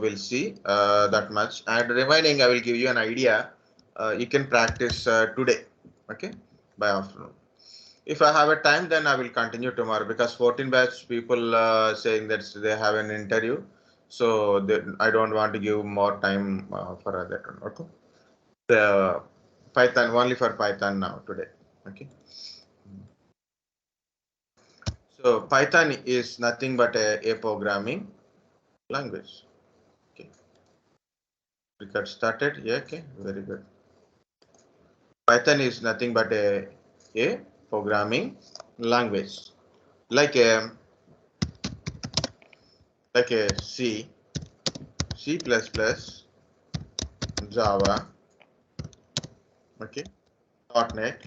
we'll see that much, and remaining I will give you an idea. You can practice today, okay, by afternoon. If I have a time, then I will continue tomorrow, because 14 batch people saying that they have an interview, so I don't want to give more time for that one. Okay, the Python only for Python now today. Okay, so Python is nothing but a programming language. Okay, we got started. Yeah, okay, very good. Python is nothing but a programming language, like a C, C++, Java, okay, .NET.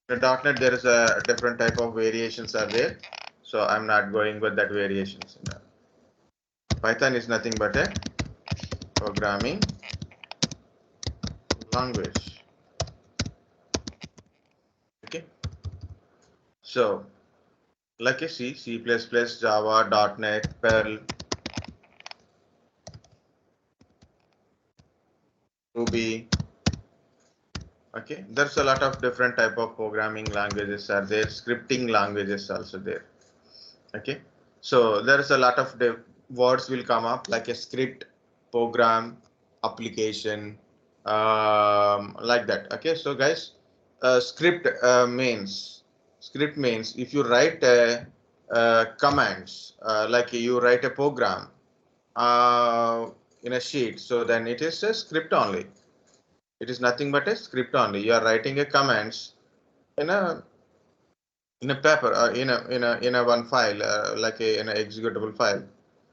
In .NET there is a different type of variations are there, so I'm not going with that variations. Python is nothing but a programming language. Okay, so like a C, C++, Java, .NET, Perl, Ruby. Okay, there's a lot of different type of programming languages are there. Scripting languages also there. Okay, so there's a lot of words will come up, like a script, program, application, like that. Okay, so guys, script means if you write commands, like you write a program in a sheet, so then it is a script only. It is nothing but a script only. You are writing a commands in a paper, in a one file, like in an executable file.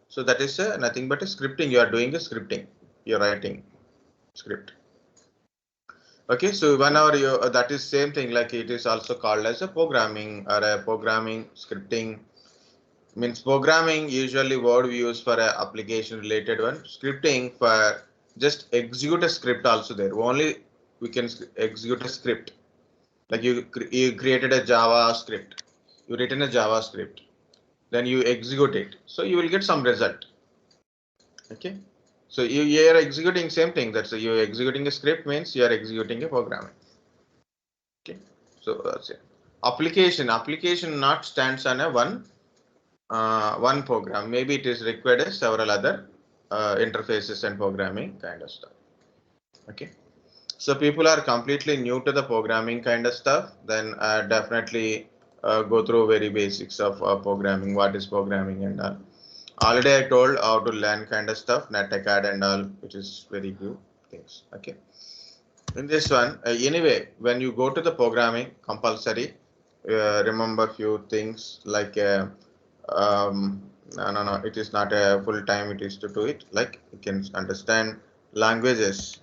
So that is nothing but a scripting. You are doing a scripting. You are writing script. Okay, so whenever you that is same thing, like it is also called as a programming or a programming scripting. Means programming usually word we use for a application related one. Scripting for just execute a script also there. Only we can execute a script. Like you created a Java script. You written a JavaScript. Then you execute it, so you will get some result. Okay, so you are executing same thing. That's you executing a script means you are executing a program. Okay, so that's it. Application not stands on a one program. Maybe it is required as several other interfaces and programming kind of stuff. Okay, so people are completely new to the programming kind of stuff, then definitely go through very basics of programming, what is programming and all. Already I told how to learn kind of stuff, NetAcad and all, which is very good things. Okay, in this one, anyway, when you go to the programming, compulsory remember few things like no, it is not a full time. It is to do it like you can understand languages,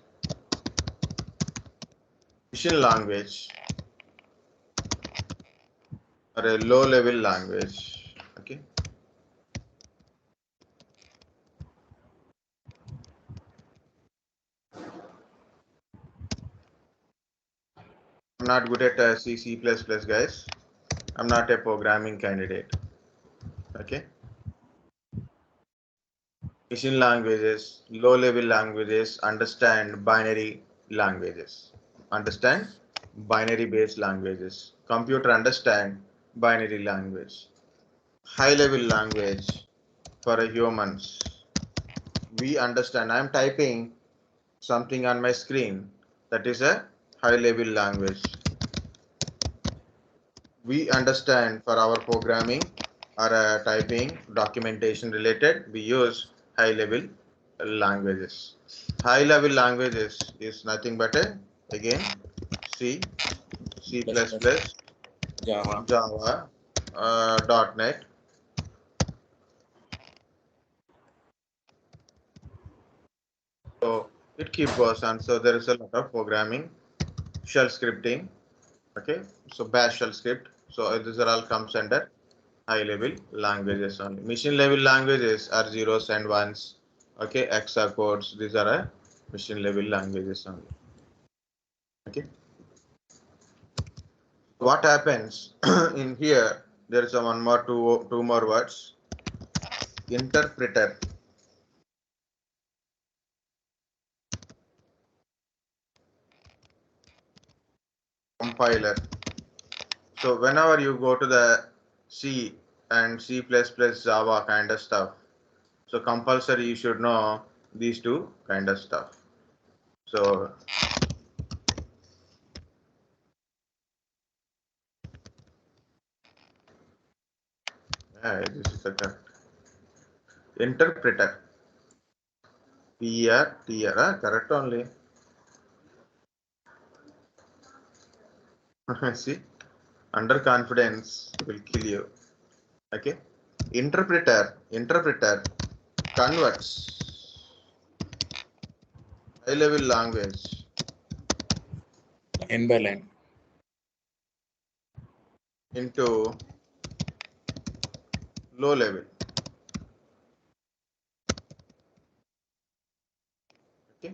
machine language or a low level language. Okay, I'm not good at C++, guys. I'm not a programming candidate. Okay, machine languages, low level languages, understand binary languages, understand binary based languages. Computer understand binary language. High level language for humans. We understand. I'm typing something on my screen. That is a high level language. We understand for our programming or typing documentation related, we use high level languages. High level languages is nothing but again C, C++, Java, .NET. So it keeps goes on. So there is a lot of programming, shell scripting. Okay, so bash shell script. So these are all comes under high level languages only. Machine level languages are zeros and ones. Okay, hexa codes. These are machine level languages only. Okay. What happens in here? There is a two more words. interpreter. Compiler. So whenever you go to the C and C++ Java kind of stuff, so compulsory you should know these two kind of stuff. So this is the correct interpreter. Correct only. See, underconfidence will kill you. Okay, interpreter converts high level language line by line into low level. Okay,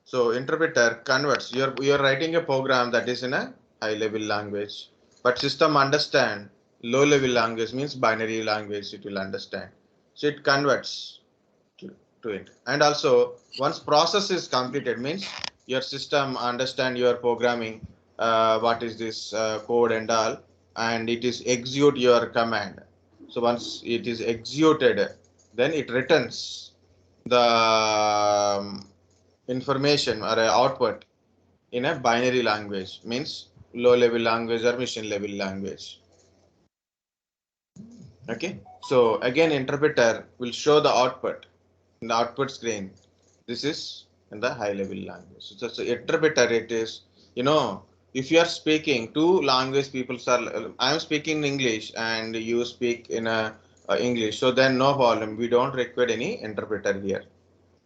so interpreter converts. You're writing a program that is in a high level language, but system understand low level language means binary language. It will understand, so it converts to it. And also once process is completed means your system understand your programming, what is this code and all, and it is execute your command. So once it is executed, then it returns the information or output in a binary language, means low level language or machine level language. Okay, so again interpreter will show the output in the output screen. This is in the high level language. So interpreter, it is, if you are speaking two language people are, I am speaking English and you speak in a English, so then no problem, we don't require any interpreter here.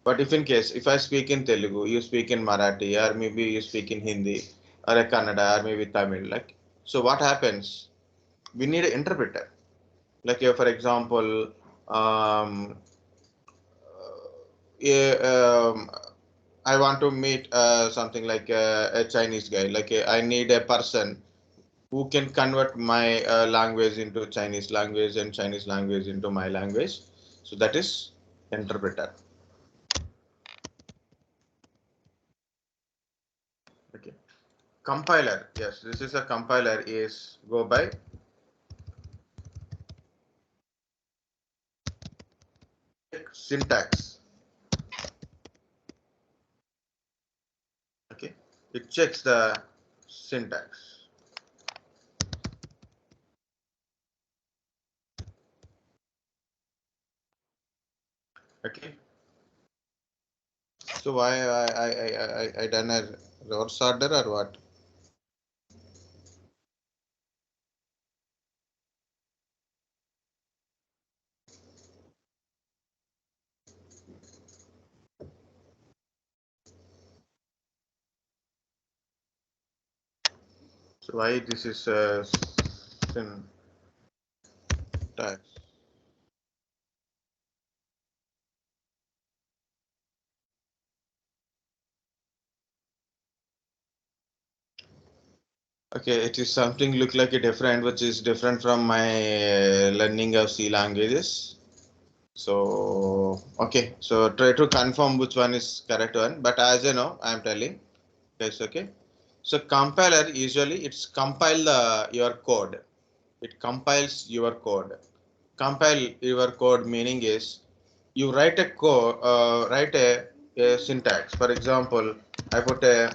But if in case if I speak in Telugu, you speak in Marathi, or maybe you speak in Hindi or a Kannada or maybe Tamil, like, so what happens, we need an interpreter. Like for example, um, I want to meet something like a Chinese guy. Like I need a person who can convert my language into Chinese language and Chinese language into my language. So that is interpreter. Okay. Compiler. Yes, this is a compiler. Is go by syntax. Okay. It checks the syntax. Okay. So why I done a reverse order or what? So why this is syntax? Okay, it is something look like a different, which is different from my learning of C languages. So okay, so try to confirm which one is correct one. But as you know, I am telling. Yes, okay. So compiler usually it's compile your code. It compiles your code. Compile your code meaning is you write a code, write a syntax. For example, I put a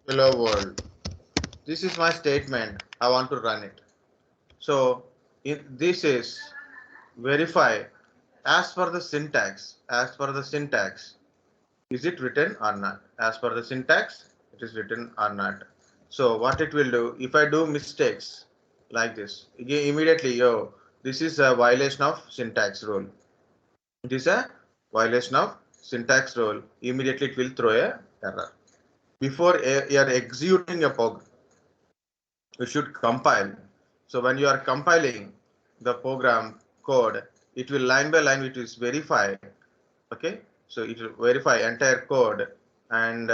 hello world. This is my statement. I want to run it. So this is verify as per the syntax. As per the syntax, is it written or not? As per the syntax, it is written or not. So what it will do, if I do mistakes like this, immediately, this is a violation of syntax rule. It is a violation of syntax rule. Immediately it will throw a error. Before you are executing a program, you should compile. So when you are compiling the program code, it will line by line, it is verify. Okay, so it will verify entire code and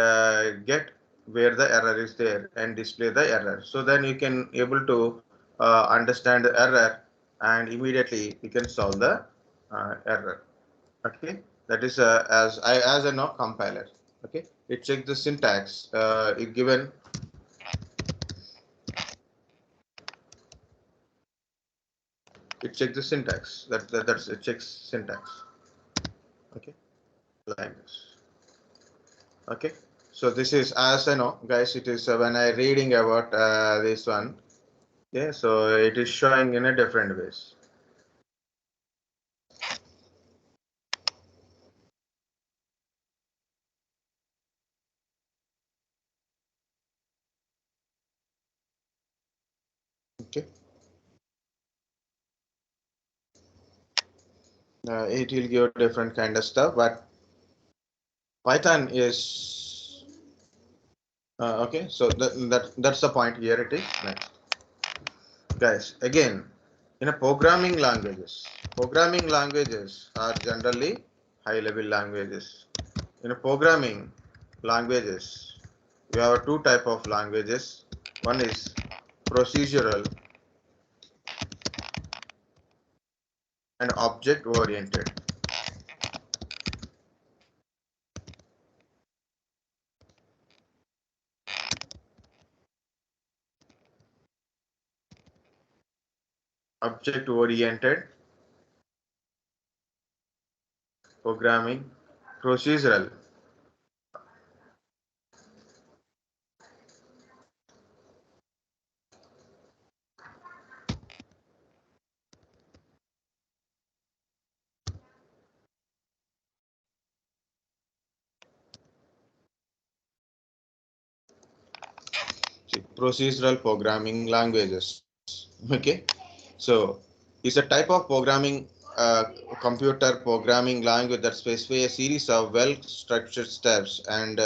get where the error is there and display the error. So then you can able to understand the error and immediately you can solve the error. Okay, that is as a no compiler. Okay, it checks the syntax. It given it checks the syntax. That's it checks syntax. Okay, like this. Okay, so this is as I know, guys. It is when I reading about this one. Okay, so it is showing in a different ways. Okay, it will give different kind of stuff, but Python is okay. So that's the point here. It is next, guys. Again, in a programming languages are generally high-level languages. In a programming languages, we have two type of languages. One is procedural and object-oriented. Object-oriented programming, procedural. Procedural programming languages. Okay, so it's a type of programming computer programming language that specifies a series of well-structured steps and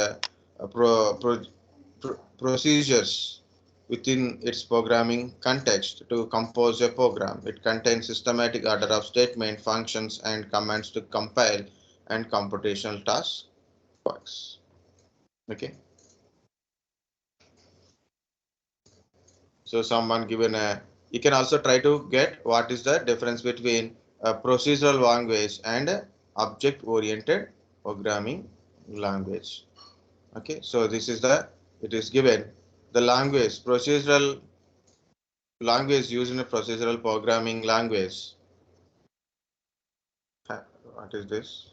procedures within its programming context to compose a program. It contains systematic order of statement, functions, and commands to compile and computational tasks. Okay, so someone given a, you can also try to get what is the difference between a procedural language and object oriented programming language. Okay, so this is the, it is given the language procedural language used in a procedural programming language. What is this?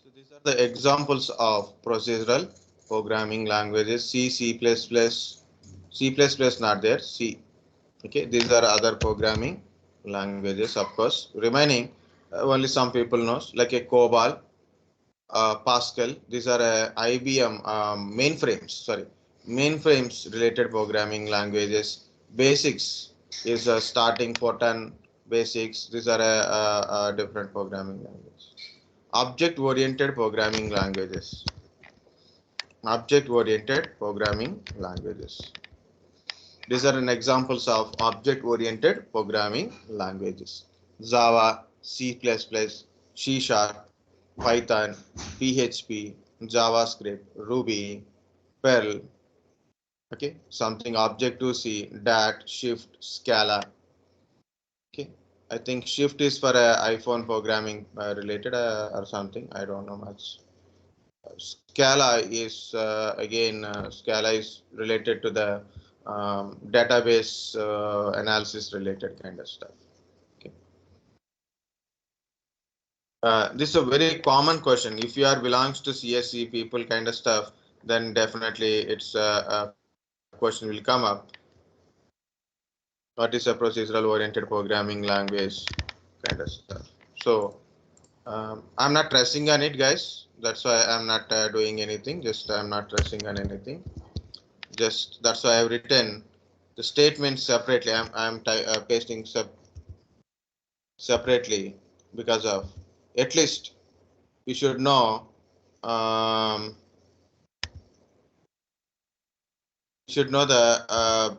So these are the examples of procedural programming languages. C++, not there, C. Okay, these are other programming languages, of course. Remaining, only some people knows, like a COBOL, Pascal. These are IBM mainframes. Sorry, mainframes related programming languages. Basics is starting for 10 basics. These are different programming languages. Object-oriented programming languages. Object-oriented programming languages. These are an examples of object-oriented programming languages. Java, C++, C Sharp, Python, PHP, JavaScript, Ruby, perl. Okay, something object to C, dat, shift, Scala. Okay, I think shift is for iPhone programming related or something. I don't know much. Scala is again Scala is related to the database analysis related kind of stuff. Okay. This is a very common question. If you are belongs to CSE people kind of stuff, then definitely it's a question will come up. What is a procedural oriented programming language kind of stuff? So I'm not trusting on it, guys. That's why I'm not doing anything. Just I'm not trusting on anything. Just that's why I've written the statements separately. I'm pasting separately because of at least you should know should know the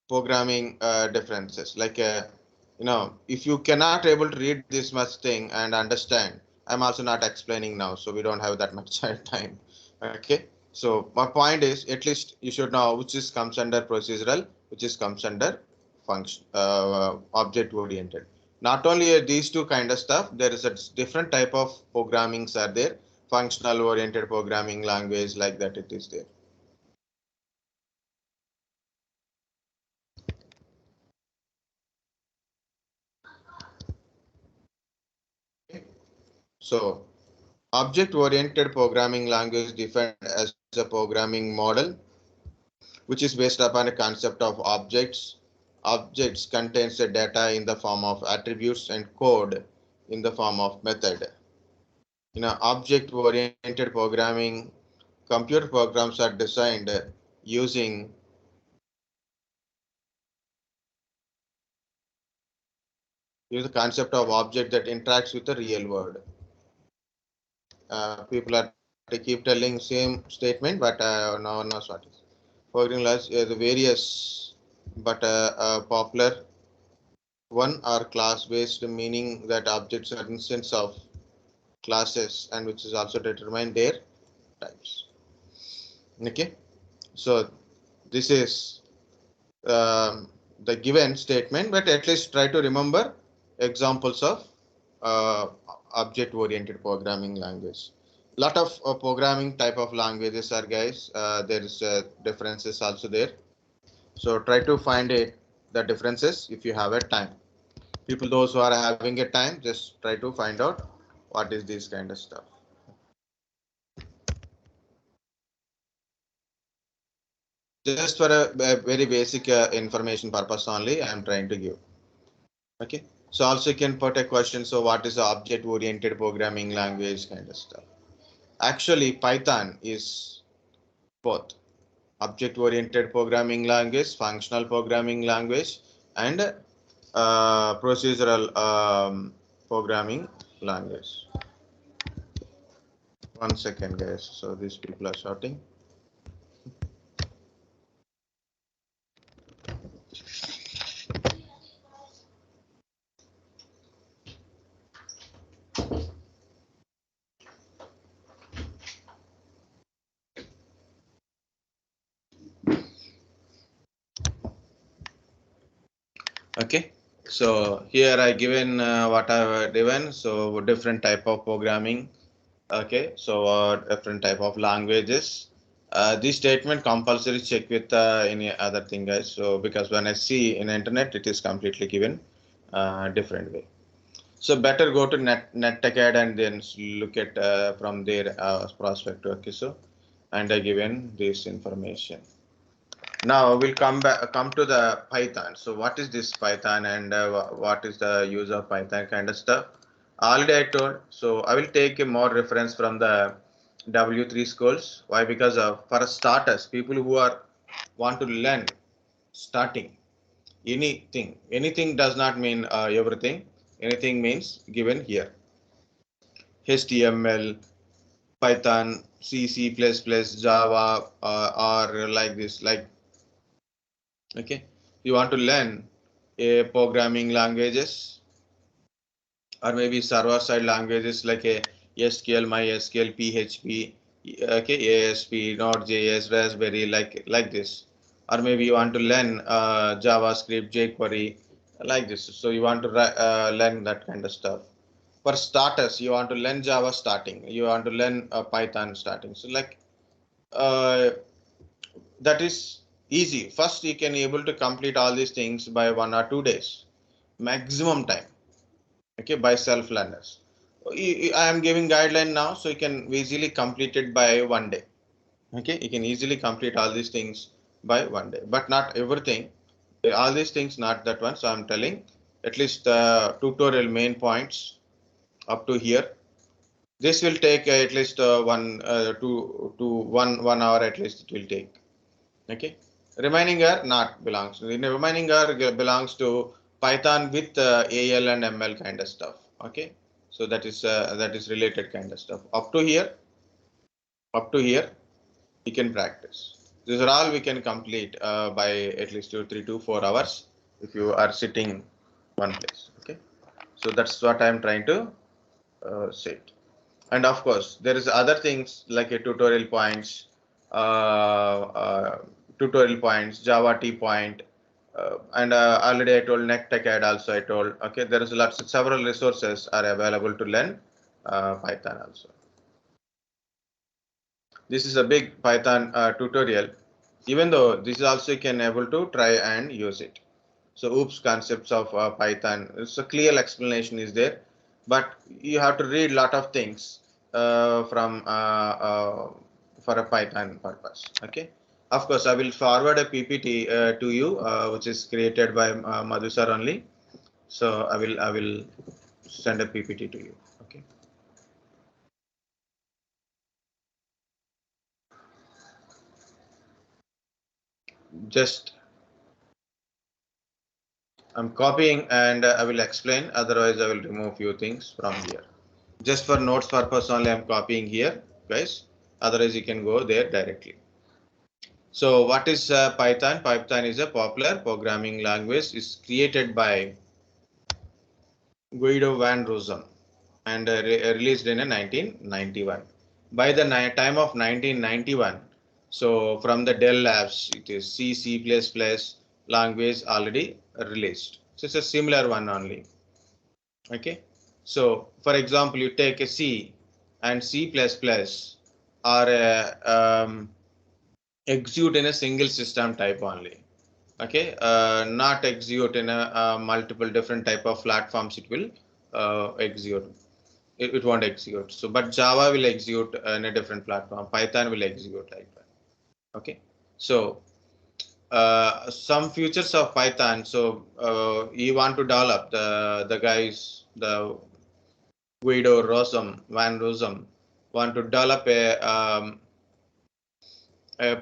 programming differences. Like, if you cannot able to read this much thing and understand, I'm also not explaining now, so we don't have that much time. Okay, so my point is, at least you should know which is comes under procedural, which is comes under function object oriented. Not only these two kind of stuff, there is a different type of programmings are there. Functional oriented programming language, like that it is there. So object-oriented programming language defined as a programming model which is based upon a concept of objects. Objects contains the data in the form of attributes and code in the form of method. In object-oriented programming, computer programs are designed using the concept of object that interacts with the real world. People are to keep telling same statement, but no one knows what is. Programming language is various, but popular one are class-based, meaning that objects are instance of classes and which is also determine their types. Okay, so this is the given statement, but at least try to remember examples of object-oriented programming language. Lot of programming type of languages are, guys. There is differences also there. So try to find it the differences if you have a time. People those who are having a time, just try to find out what is this kind of stuff. Just for a very basic information purpose only, I am trying to give. Okay, so also you can put a question, so what is the object oriented programming language kind of stuff. Actually Python is both object oriented programming language, functional programming language, and procedural programming language. 1 second, guys, so these people are shouting. Okay, so here I given what I've given, so different type of programming. Okay, so different type of languages. This statement compulsory check with any other thing, guys. So because when I see in internet, it is completely given different way. So better go to NetTechAd and then look at from their perspective. Okay, so and I given this information. Now we'll come to the Python. So what is this Python and what is the use of Python kind of stuff? Already I told. So I will take a more reference from the W3 schools. Why? Because for starters, people who are want to learn starting anything. Anything does not mean everything. Anything means given here. HTML, Python, C, C++, Java, or like this, like. Okay, you want to learn a programming languages or maybe server side languages like a SQL, MySQL, PHP, okay, ASP, Node.js, Raspberry, like this, or maybe you want to learn JavaScript, jQuery, like this. So you want to learn that kind of stuff. For starters, you want to learn Java starting, you want to learn Python starting. So like uh, that is easy. First, you can able to complete all these things by 1 or 2 days, maximum time. Okay, by self learners. I am giving guideline now, so you can easily complete it by 1 day. Okay, you can easily complete all these things by 1 day, but not everything. All these things, not that one. So I'm telling at least the tutorial main points up to here. This will take at least 1 hour at least it will take. Okay, remaining are not belongs. The remaining are belongs to Python with AL and ML kind of stuff. Okay, So that is related kind of stuff. Up to here, you can practice. These are all we can complete by at least 3 to 4 hours if you are sitting one place. Okay, so that's what I am trying to say. And of course, there is other things like a tutorial points, Java T point, and already I told NecTechAd also I told. Okay, there is several resources are available to learn Python also. This is a big Python tutorial. Even though this is also you can able to try and use it. So oops concepts of Python. It's a clear explanation is there, but you have to read lot of things from for a Python purpose. Okay. Of course, I will forward a PPT to you, which is created by Madhu sir only. So I will send a PPT to you. Okay. Just I'm copying and I will explain. Otherwise, I will remove few things from here. Just for notes purpose only, I'm copying here, guys. Otherwise, you can go there directly. So, what is Python? Python is a popular programming language. It's created by Guido van Rossum and released in 1991. By the time of 1991, so from the Dell Labs, it is C++ language already released. So it's a similar one only. Okay. So for example, you take a C and C++ or execute in a single system type only. Okay, not execute in a multiple different type of platforms. It will execute. It won't execute. So, but Java will execute in a different platform. Python will execute like that. Okay, so some features of Python. So you want to develop the guys the Guido Rossum Van Rossum want to develop a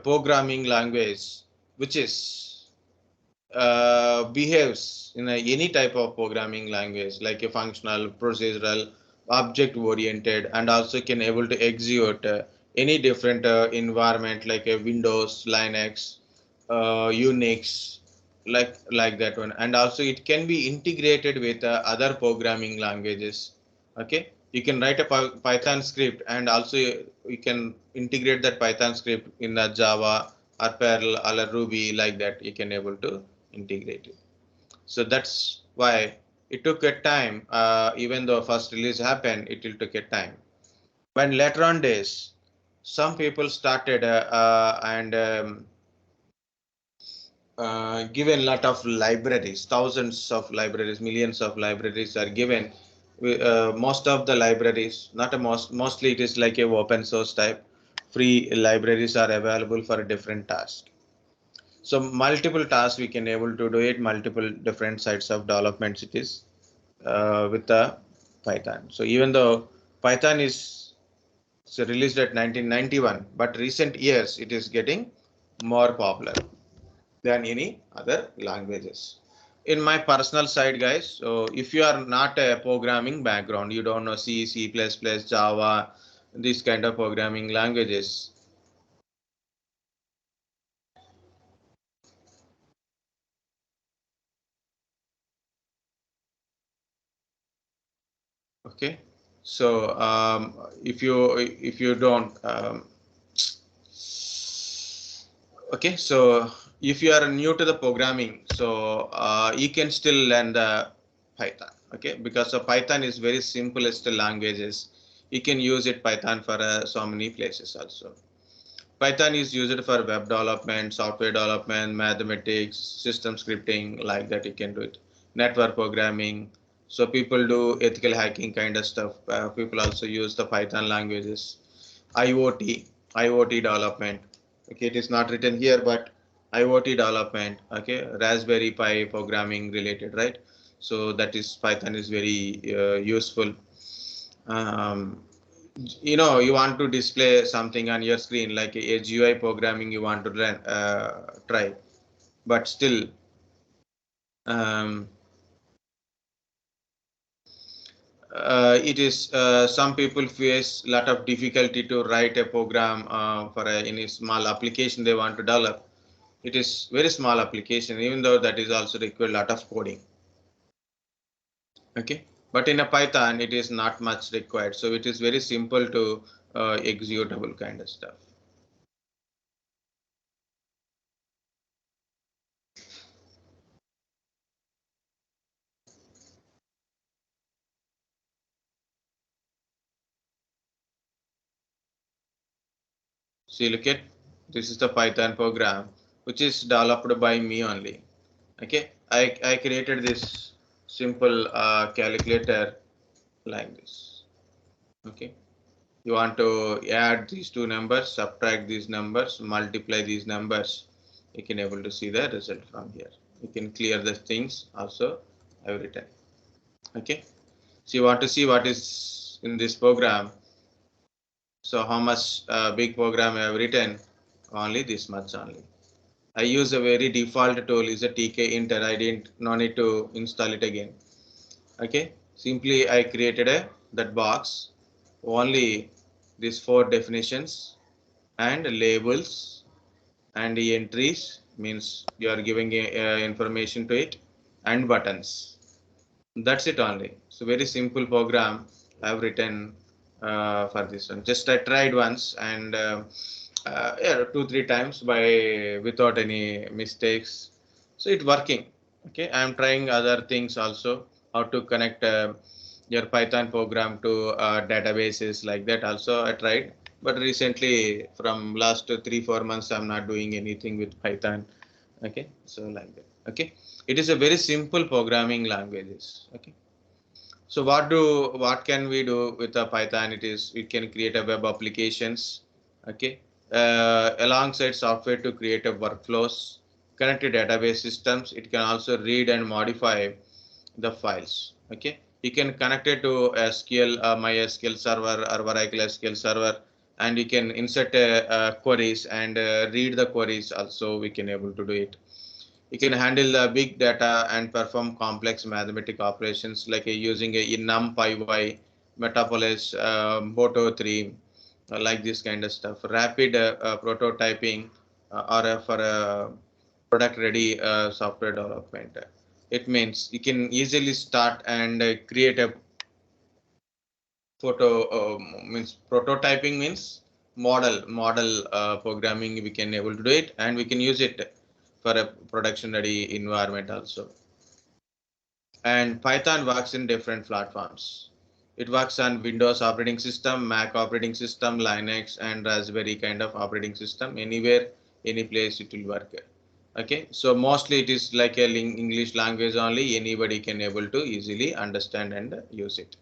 programming language which is behaves in any type of programming language like a functional, procedural, object oriented, and also can able to execute any different environment like a Windows, Linux, Unix, like that one. And also it can be integrated with other programming languages. Okay, you can write a Python script and also you can integrate that Python script in the Java or Perl or Ruby like that. You can able to integrated. So that's why it took a time, even though first release happened, it will took a time. When later on days, some people started and given lot of libraries, thousands of libraries, millions of libraries are given. Most of the libraries, not a mostly it is like a open source type. Free libraries are available for a different task. So multiple tasks we can able to do it, multiple different sites of developments it is with the Python. So even though Python is released at 1991, but recent years it is getting more popular than any other languages. In my personal side, guys, so if you are not a programming background, you don't know C, C++, Java, these kind of programming languages, okay. So if you don't okay, so if you are new to the programming, so you can still learn the Python. Okay, because Python is very simplest languages. You can use it Python for so many places also. Python is used for web development, software development, mathematics, system scripting, like that you can do it. Network programming. So people do ethical hacking kind of stuff. People also use the Python languages. IoT, IoT development. Okay, it is not written here, but IoT development. Okay, Raspberry Pi programming related, right? So that is Python is very useful. Um, you want to display something on your screen like a GUI programming you want to learn, try, but still um, it is some people face a lot of difficulty to write a program for any small application they want to develop. It is very small application, even though that is also require a lot of coding. Okay, but in a Python it is not much required, so it is very simple to executable kind of stuff. See, look at this is the Python program which is developed by me only. Okay, I created this simple calculator like this. Okay, you want to add these two numbers, subtract these numbers, multiply these numbers. You can able to see the result from here. You can clear the things also every time. Okay, so you want to see what is in this program. So how much big program I have written? Only this much only. I use a very default tool is a TK inter. I didn't no need to install it again. Okay, simply I created a that box only these four definitions and labels and the entries means you are giving information to it and buttons. That's it only. So very simple program I have written for this one. Just I tried once and yeah, 2-3 times by without any mistakes. So it working. Okay, I am trying other things also. How to connect your Python program to databases like that. Also I tried, but recently from last 3-4 months I'm not doing anything with Python. Okay, so like that. Okay, it is a very simple programming languages. Okay, so what can we do with the Python? It is we can create a web applications. Okay, alongside software to create a workflows, connect to database systems. It can also read and modify the files. Okay, you can connect it to SQL, MySQL server or Oracle SQL server, and you can insert queries and read the queries. Also, we can able to do it. You can handle the big data and perform complex mathematical operations like using a NumPy, Metapolis, Moto3, like this kind of stuff. Rapid prototyping or for product ready software development. It means you can easily start and create a photo means prototyping means model programming. We can able to do it and we can use it for a production ready environment also. And Python works in different platforms. It works on Windows operating system, Mac operating system, Linux, and Raspberry kind of operating system. Anywhere, any place it will work. Okay, so mostly it is like a English language only. Anybody can able to easily understand and use it.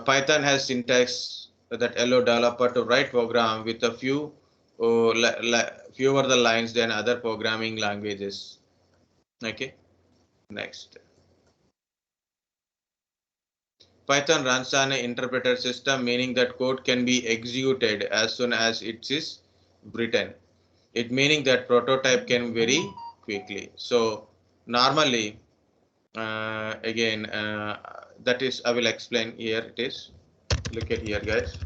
Python has syntax that allow developer to write program with a fewer the lines than other programming languages. Okay, next. Python runs on an interpreter system, meaning that code can be executed as soon as it is written. It meaning that prototype can very quickly. So normally, again, that is I will explain here. It is look at here, guys.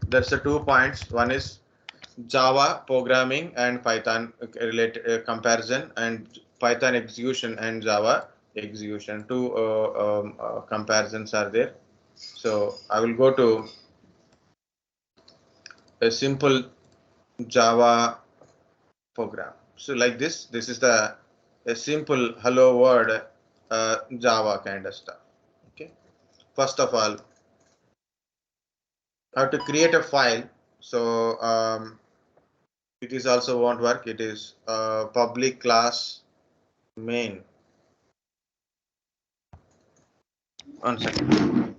There's a 2 points. One is Java programming and Python related comparison and Python execution and Java execution. Two comparisons are there. So I will go to a simple Java program. So like this is the a simple hello world Java kind of stuff. Okay. First of all, I have to create a file. So it is also won't work. It is public class main. One second.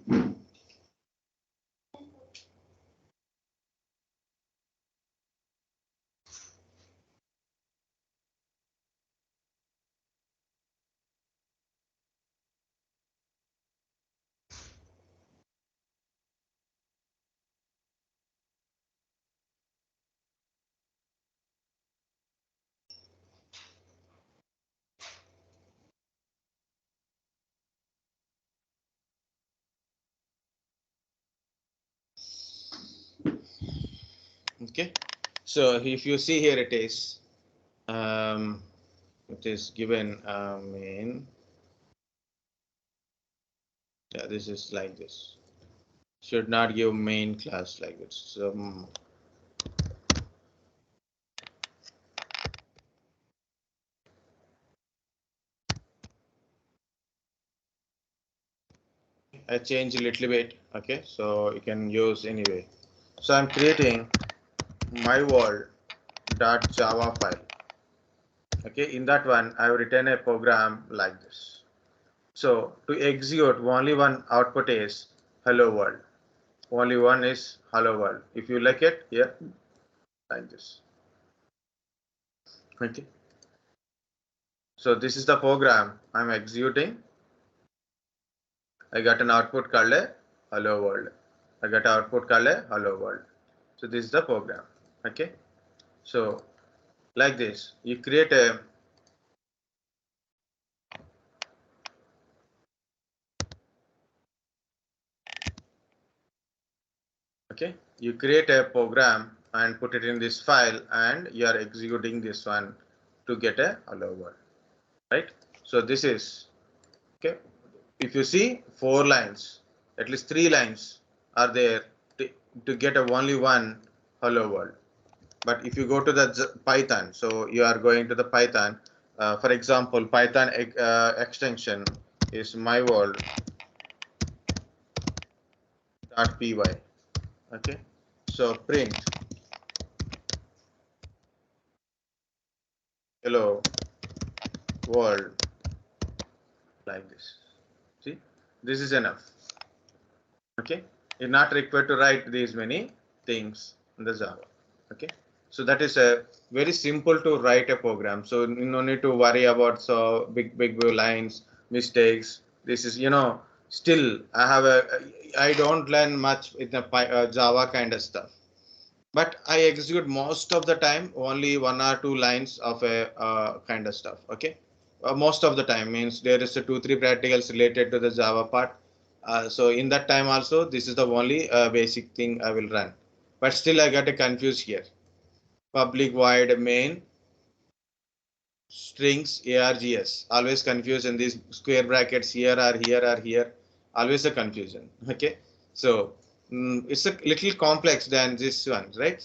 Okay, so if you see here, it is given main. Yeah, this is like this. Should not give main class like this. So I change a little bit. Okay, so you can use anyway. So I'm creating my world.java file. Okay, in that one I've written a program like this. So to execute, only one output is hello world. Only one is hello world. If you like it here, like this. Okay. So this is the program I'm executing. I got an output called a hello world. I got an output called a hello world. So this is the program. Okay. So like this, you create a you create a program and put it in this file, and you are executing this one to get a hello world, right? So this is okay. If you see 4 lines, at least 3 lines are there to get a only one hello world. But if you go to the Python, so you are going to the Python, for example, Python extension is my world.py. Okay, so print hello world like this. See, this is enough. Okay, you're not required to write these many things in the Java. Okay, so that is a very simple to write a program. So you no need to worry about so big lines, mistakes. This is still I don't learn much in the Java kind of stuff, but I execute most of the time only 1 or 2 lines of a kind of stuff. Okay, most of the time means there is a 2-3 practicals related to the Java part. So in that time also, this is the only basic thing I will run. But still I got a confused here. Public void main strings args. Always confused in these square brackets here or here or here. Always a confusion. Okay. So it's a little complex than this one, right?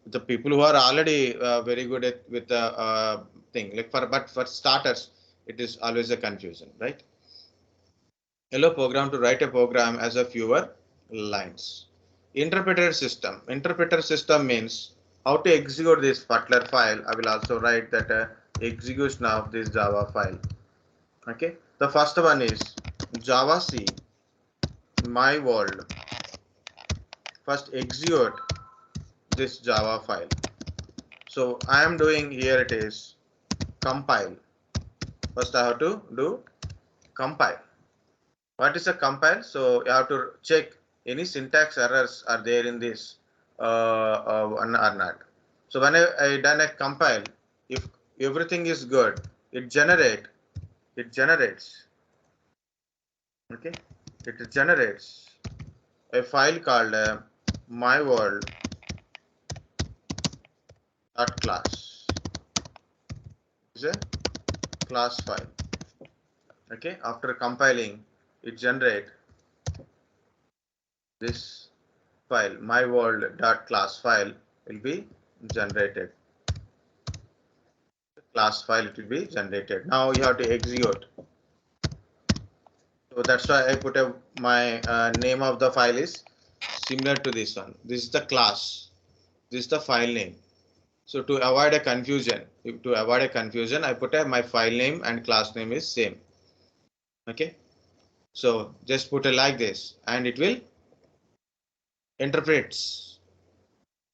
The people who are already very good at with the thing like but for starters, it is always a confusion, right? Hello program to write a program as a fewer lines. Interpreter system means how to execute this particular file. I will also write that execution of this Java file. Okay, the first one is Java C my world. First execute this Java file. So I am doing here, it is compile. First I have to do compile. What is a compile? So you have to check any syntax errors are there in this or not. So when I done a compile, if everything is good, it generates okay, it generates a file called my world dot class. It's a class file. Okay, after compiling, it generate this file my world dot class file will be generated. Class file it will be generated. Now you have to execute. So that's why I put my name of the file is similar to this one. This is the class. This is the file name. So to avoid a confusion, I put my file name and class name is same. Okay. So just put it like this, and it will interprets,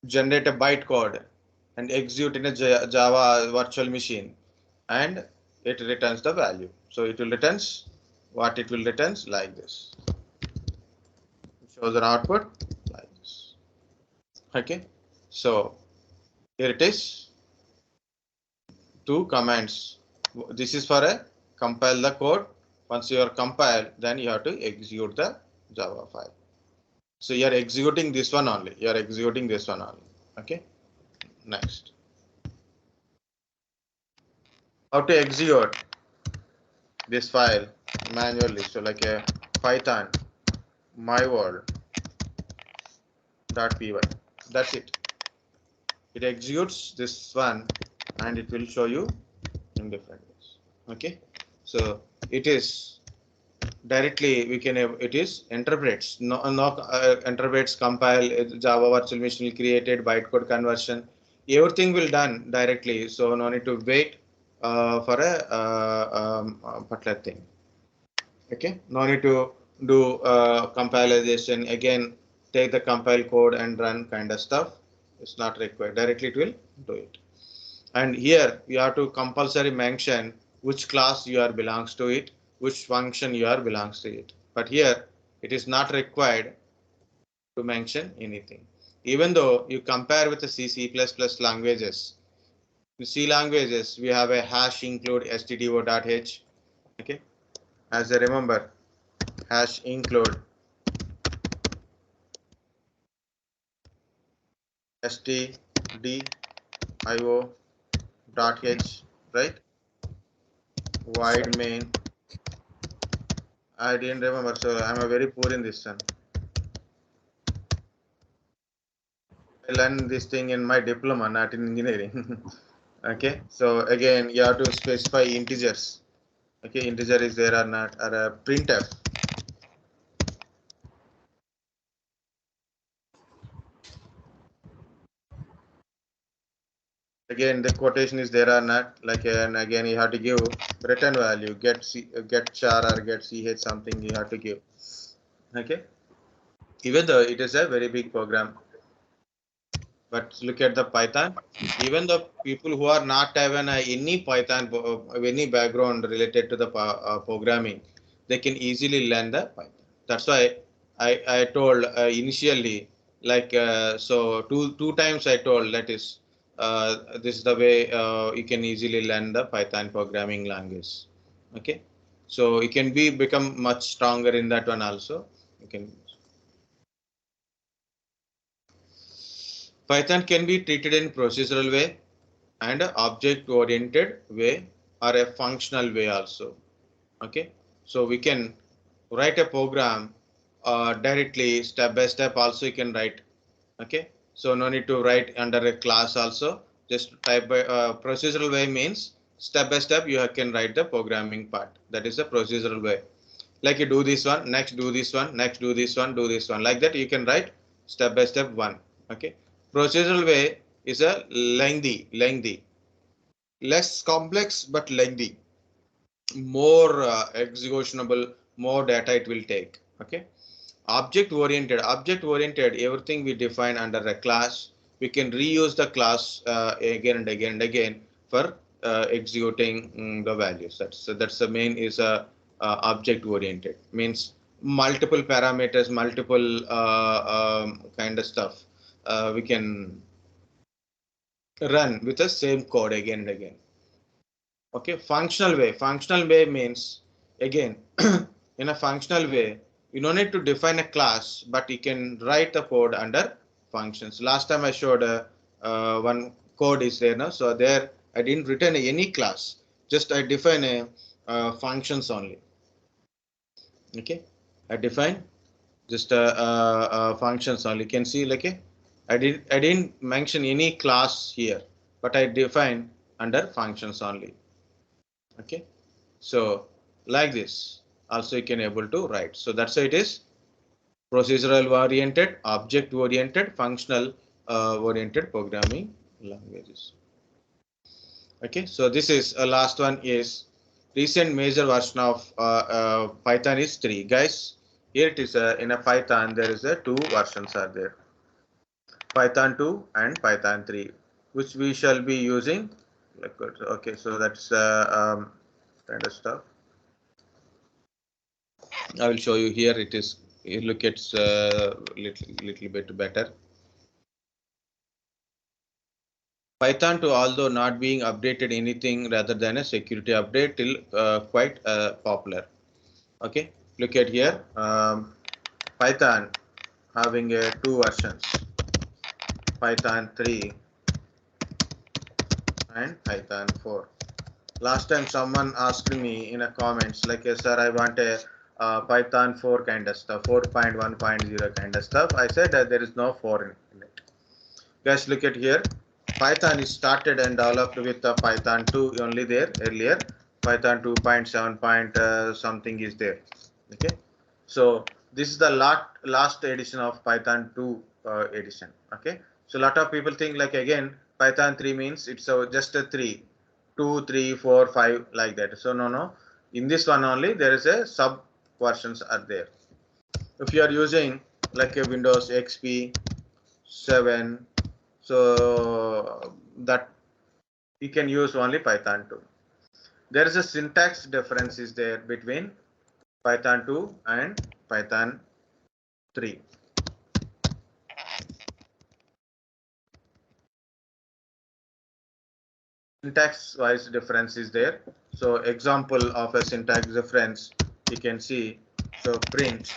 generate a bytecode, and execute in a Java virtual machine, and it returns the value. So it will returns what it will returns like this. It shows an output like this. Okay, so here it is. 2 commands. This is for a compile the code. Once you are compiled, then you have to execute the Java file. So you are executing this one only. You are executing this one only. Okay, next, how to execute this file manually. So like a Python myworld.py. That's it. It executes this one and it will show you in different ways. Okay, so it is directly we can have, it is interprets interprets, compile, Java virtual machine created, bytecode conversion, everything will done directly, so no need to wait for a particular thing. Okay, no need to do compilation again, take the compile code and run kind of stuff. It's not required, directly it will do it. And here you have to compulsory mention which class you are belongs to it, which function you are belongs to it. But here it is not required to mention anything. Even though you compare with the C++ languages, in C languages we have a hash include stdio.h. Okay, as I remember, hash include stdio.h, right? Void main. I didn't remember, so I'm a very poor in this one. I learned this thing in my diploma, not in engineering. Okay, so again, you have to specify integers. Okay, integer is there or not, or a printf. Again, the quotation is there or not. Like, and again, you have to give return value, get char or get ch something. You have to give. Okay, even though it is a very big program. But look at the Python. Even the people who are not having any Python, any background related to the programming, they can easily learn the Python. That's why I told initially, like so two times I told that is this is the way you can easily learn the Python programming language. Okay, so you can become much stronger in that one also. You can. Python can be treated in procedural way and object oriented way or a functional way also. Okay, so we can write a program directly step by step also you can write. Okay, so no need to write under a class also, just type by procedural way means step by step you can write the programming part. That is a procedural way, like you do this one, next do this one, next do this one, do this one, like that you can write step by step one. Okay, procedural way is a lengthy, less complex but lengthy, more executionable, more data it will take. Okay, object oriented, everything we define under a class, we can reuse the class again and again and again for executing the values. That's the main is a object oriented, means multiple parameters, multiple kind of stuff we can run with the same code again and again. Okay, functional way means, again, in a functional way you don't need to define a class, but you can write the code under functions. Last time I showed one code is there now, so there I didn't return any class, just I define a functions only. Okay, I define just functions only. You can see like I didn't mention any class here, but I define under functions only. Okay, so like this also you can able to write. So that's how it is procedural oriented, object oriented, functional oriented programming languages. Okay, so this is last one is recent major version of Python is 3. Guys, here it is in a Python there is a two versions are there, Python 2 and Python 3, which we shall be using. Okay, so that's kind of stuff. I will show you here. It is, you look at little bit better. Python 2, although not being updated anything rather than a security update, till quite popular. Okay, look at here. Python having two versions. Python 3 and Python 4. Last time someone asked me in a comments like, yes, sir, I want a Python 4 kind of stuff, 4.1.0 kind of stuff. I said that there is no 4 in it. Guys, look at here. Python is started and developed with Python 2 only there earlier. Python 2.7 point something is there. Okay. So this is the last edition of Python 2 edition. Okay. So a lot of people think like again Python 3 means it's just a 3, 2, 3, 4, 5 like that. So no. In this one only there is a sub versions are there. If you are using like a Windows XP 7, so that you can use only Python 2. There is a syntax difference is there between Python 2 and Python 3. Syntax wise difference is there. So example of a syntax difference you can see. So print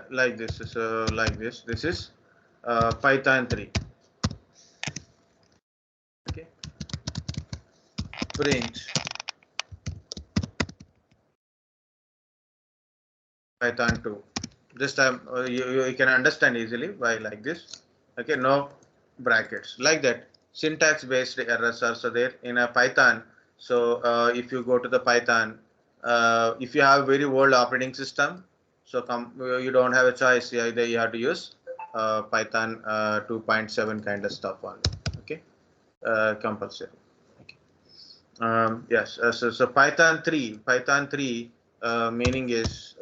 like this. So like this. This is Python 3. Okay. Print Python 2. This time you can understand easily by like this. Okay, no brackets like that. Syntax based errors are also there in a Python. So if you go to the Python, if you have very old operating system, so you don't have a choice. Either you have to use Python 2.7 kind of stuff only. Okay, compulsory. Okay. Yes. So Python 3 meaning is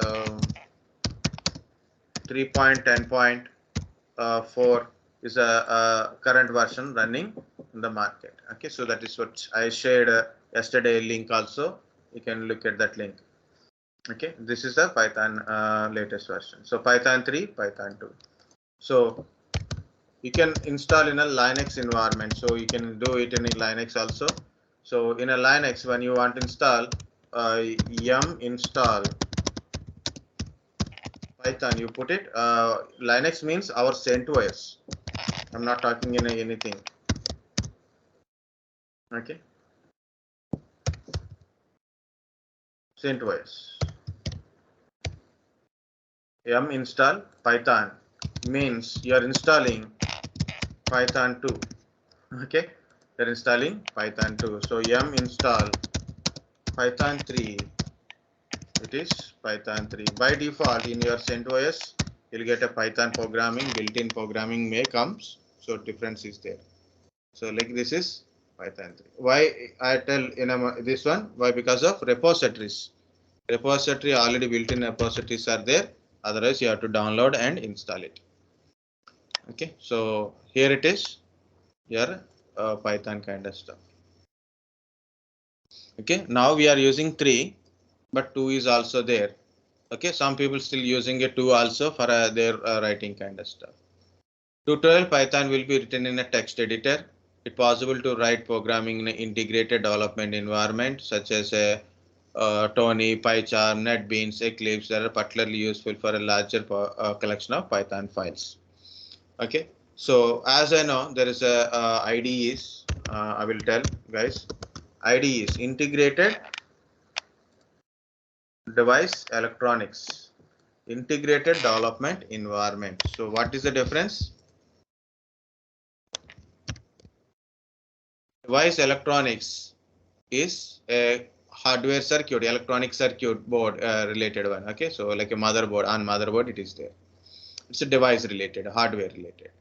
3.10.4 is a current version running in the market. Okay, so that is what I shared yesterday link also. You can look at that link. Okay, this is the Python latest version. So Python 3, Python 2. So you can install in a Linux environment. So you can do it in a Linux also. So in a Linux, when you want to install yum install Python, you put it. Linux means our CentOS. I'm not talking in anything. Okay. CentOS. Yum install Python means you are installing Python 2. Okay. You're installing Python 2. So yum install Python 3. It is Python 3. By default, in your CentOS, you'll get a Python programming, built-in programming may comes. So difference is there. So like this is Python 3. Why I tell in this one? Why? Because of repositories. Repository already built-in repositories are there. Otherwise, you have to download and install it. Okay. So here it is. Your Python kind of stuff. Okay. Now we are using 3, but 2 is also there. Okay, some people still using a 2 also for their writing kind of stuff. Tutorial Python will be written in a text editor. It's possible to write programming in an integrated development environment such as a Tony, PyCharm, NetBeans, Eclipse that are particularly useful for a larger collection of Python files. Okay, so as I know, there is a IDE is I will tell guys. IDE is integrated device electronics. Integrated development environment. So what is the difference? Device electronics is a hardware circuit, electronic circuit board related one. Okay, so like a motherboard, on motherboard it is there. It's a device related, hardware related.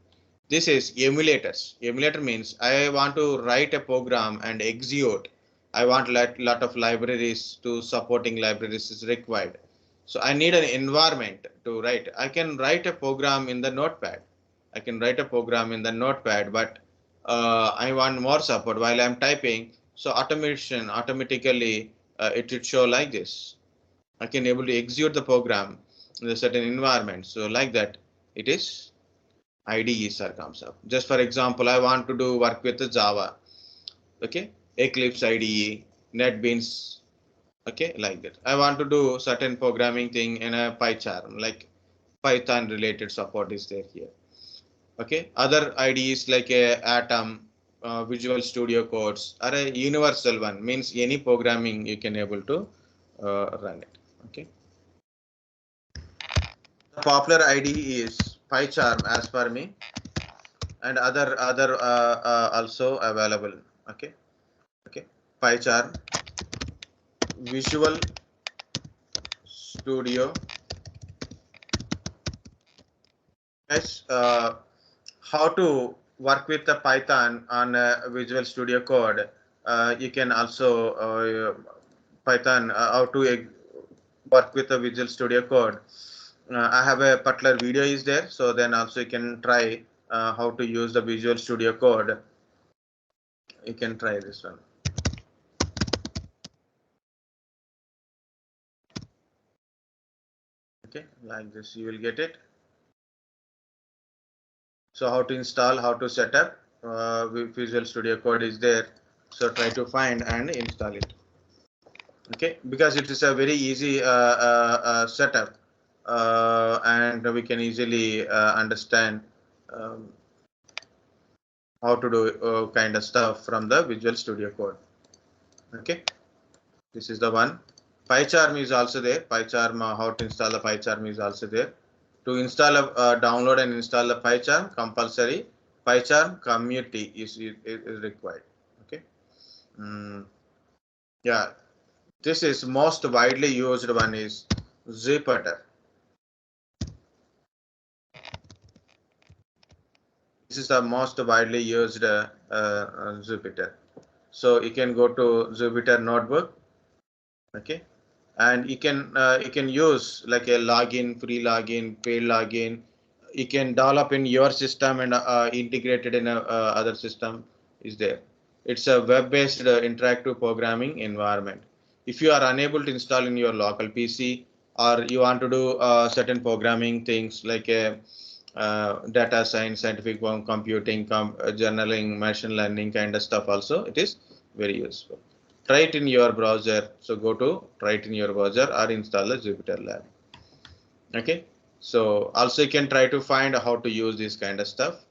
This is emulators. Emulator means I want to write a program and execute. I want lot of libraries to supporting libraries is required. So I need an environment to write. I can write a program in the notepad. I can write a program in the notepad, but I want more support while I'm typing. So automatically it should show like this. I can able to execute the program in a certain environment. So like that, it is IDEs are comes up. Just for example, I want to do work with the Java. Okay, Eclipse IDE, NetBeans. Okay, like that. I want to do certain programming thing in a PyCharm, like Python related support is there here. Okay, other IDEs like a Atom, Visual Studio Codes are a universal one, means any programming you can able to run it. Okay, the popular IDE is PyCharm as per me, and other also available. Okay, okay, PyCharm, Visual Studio. Guys, how to work with the Python on Visual Studio Code? You can also Python how to work with the Visual Studio Code. I have a particular video is there, so then also you can try how to use the Visual Studio Code. You can try this one. Okay, like this you will get it. So how to install, how to set up Visual Studio Code is there. So try to find and install it. Okay, because it is a very easy setup, and we can easily understand um, how to do kind of stuff from the Visual Studio Code. Okay, this is the one. PyCharm is also there. PyCharm, how to install the PyCharm is also there. To install download and install the PyCharm, compulsory PyCharm community is required. Okay, yeah, this is most widely used one is Jupyter. This is the most widely used Jupyter. So you can go to Jupyter notebook, okay, and you can use like a login, free login, paid login. You can develop in your system and integrated in a, other system is there. It's a web-based interactive programming environment. If you are unable to install in your local PC, or you want to do certain programming things like a data science, scientific computing, journaling, machine learning kind of stuff also, it is very useful. Try it in your browser. So go to try it in your browser or install the Jupyter Lab. Okay. So also you can try to find how to use this kind of stuff.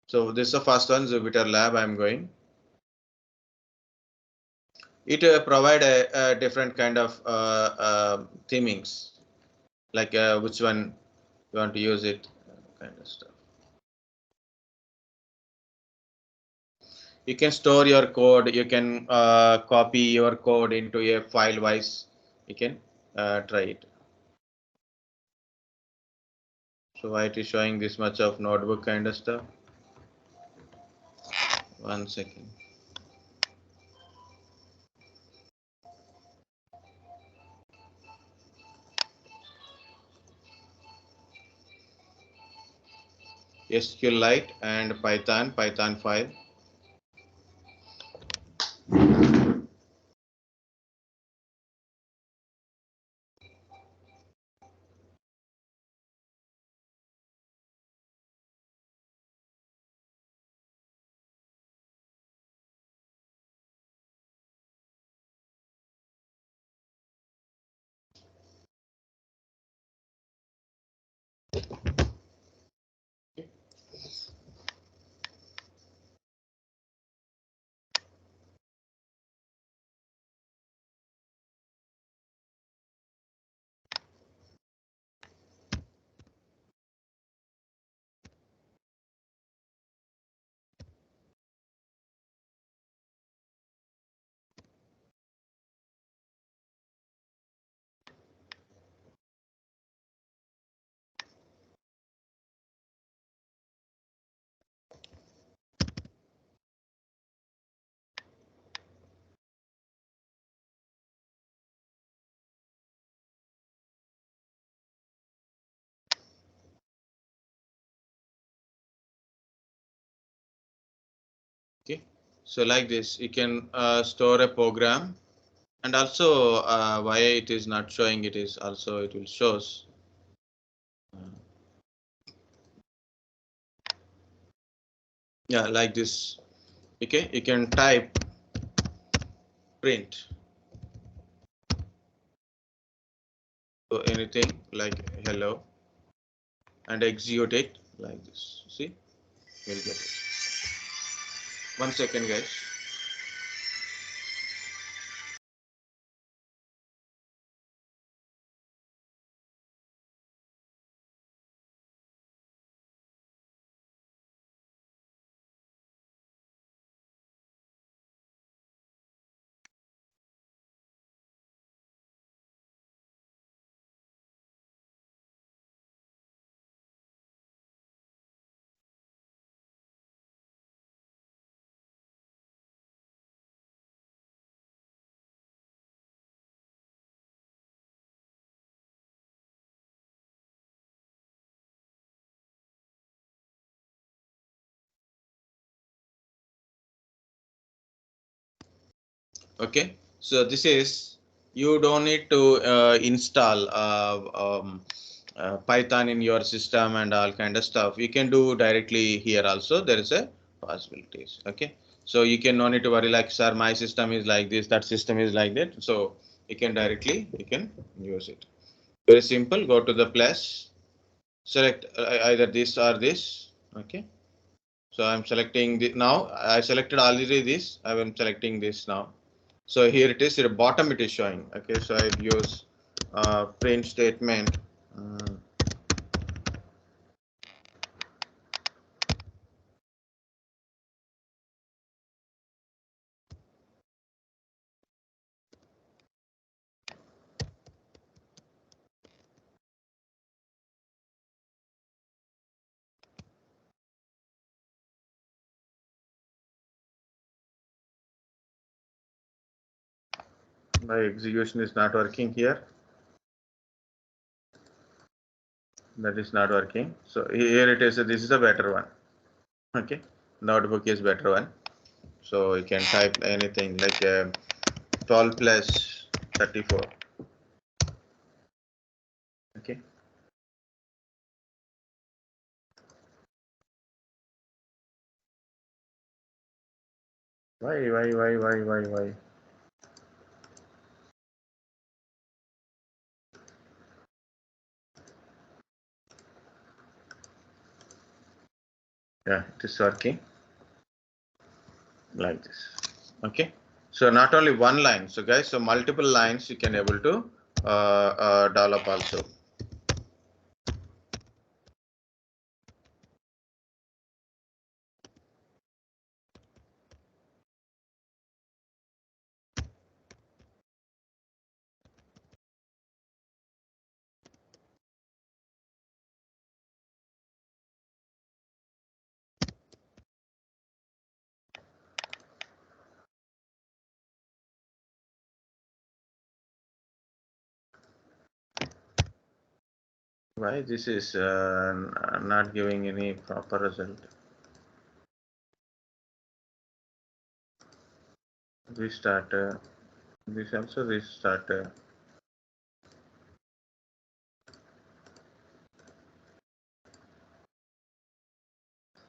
So this is the first one, Jupyter Lab. I'm going. It provide a different kind of themings, like which one you want to use it, kind of stuff. You can store your code. You can copy your code into a file wise. You can try it. So why it is showing this much of notebook kind of stuff? 1 second. SQLite and Python file. Okay. So like this, you can store a program, and also why it is not showing it is also it will shows. Yeah, like this. Okay, you can type print. anything like hello and execute it like this. See, we'll get it. 1 second, guys. Okay, so this is, you don't need to install Python in your system and all kind of stuff. You can do directly here also. There is a possibilities. Okay, so you can no need to worry like, sir, my system is like this, that system is like that. So you can directly use it. Very simple. Go to the plus, select either this or this. Okay. So I'm selecting the, now I selected already this. I am selecting this now. So here it is. At the bottom it is showing. Okay. So I use print statement. My execution is not working here. That is not working. So here it is. This is a better one. Okay. Notebook is better one. So you can type anything like 12 plus 34. Okay. Why? Yeah, it is working like this. Okay. So not only one line. So guys, so multiple lines you can able to develop also. Why this is not giving any proper result? Restart. This also restart.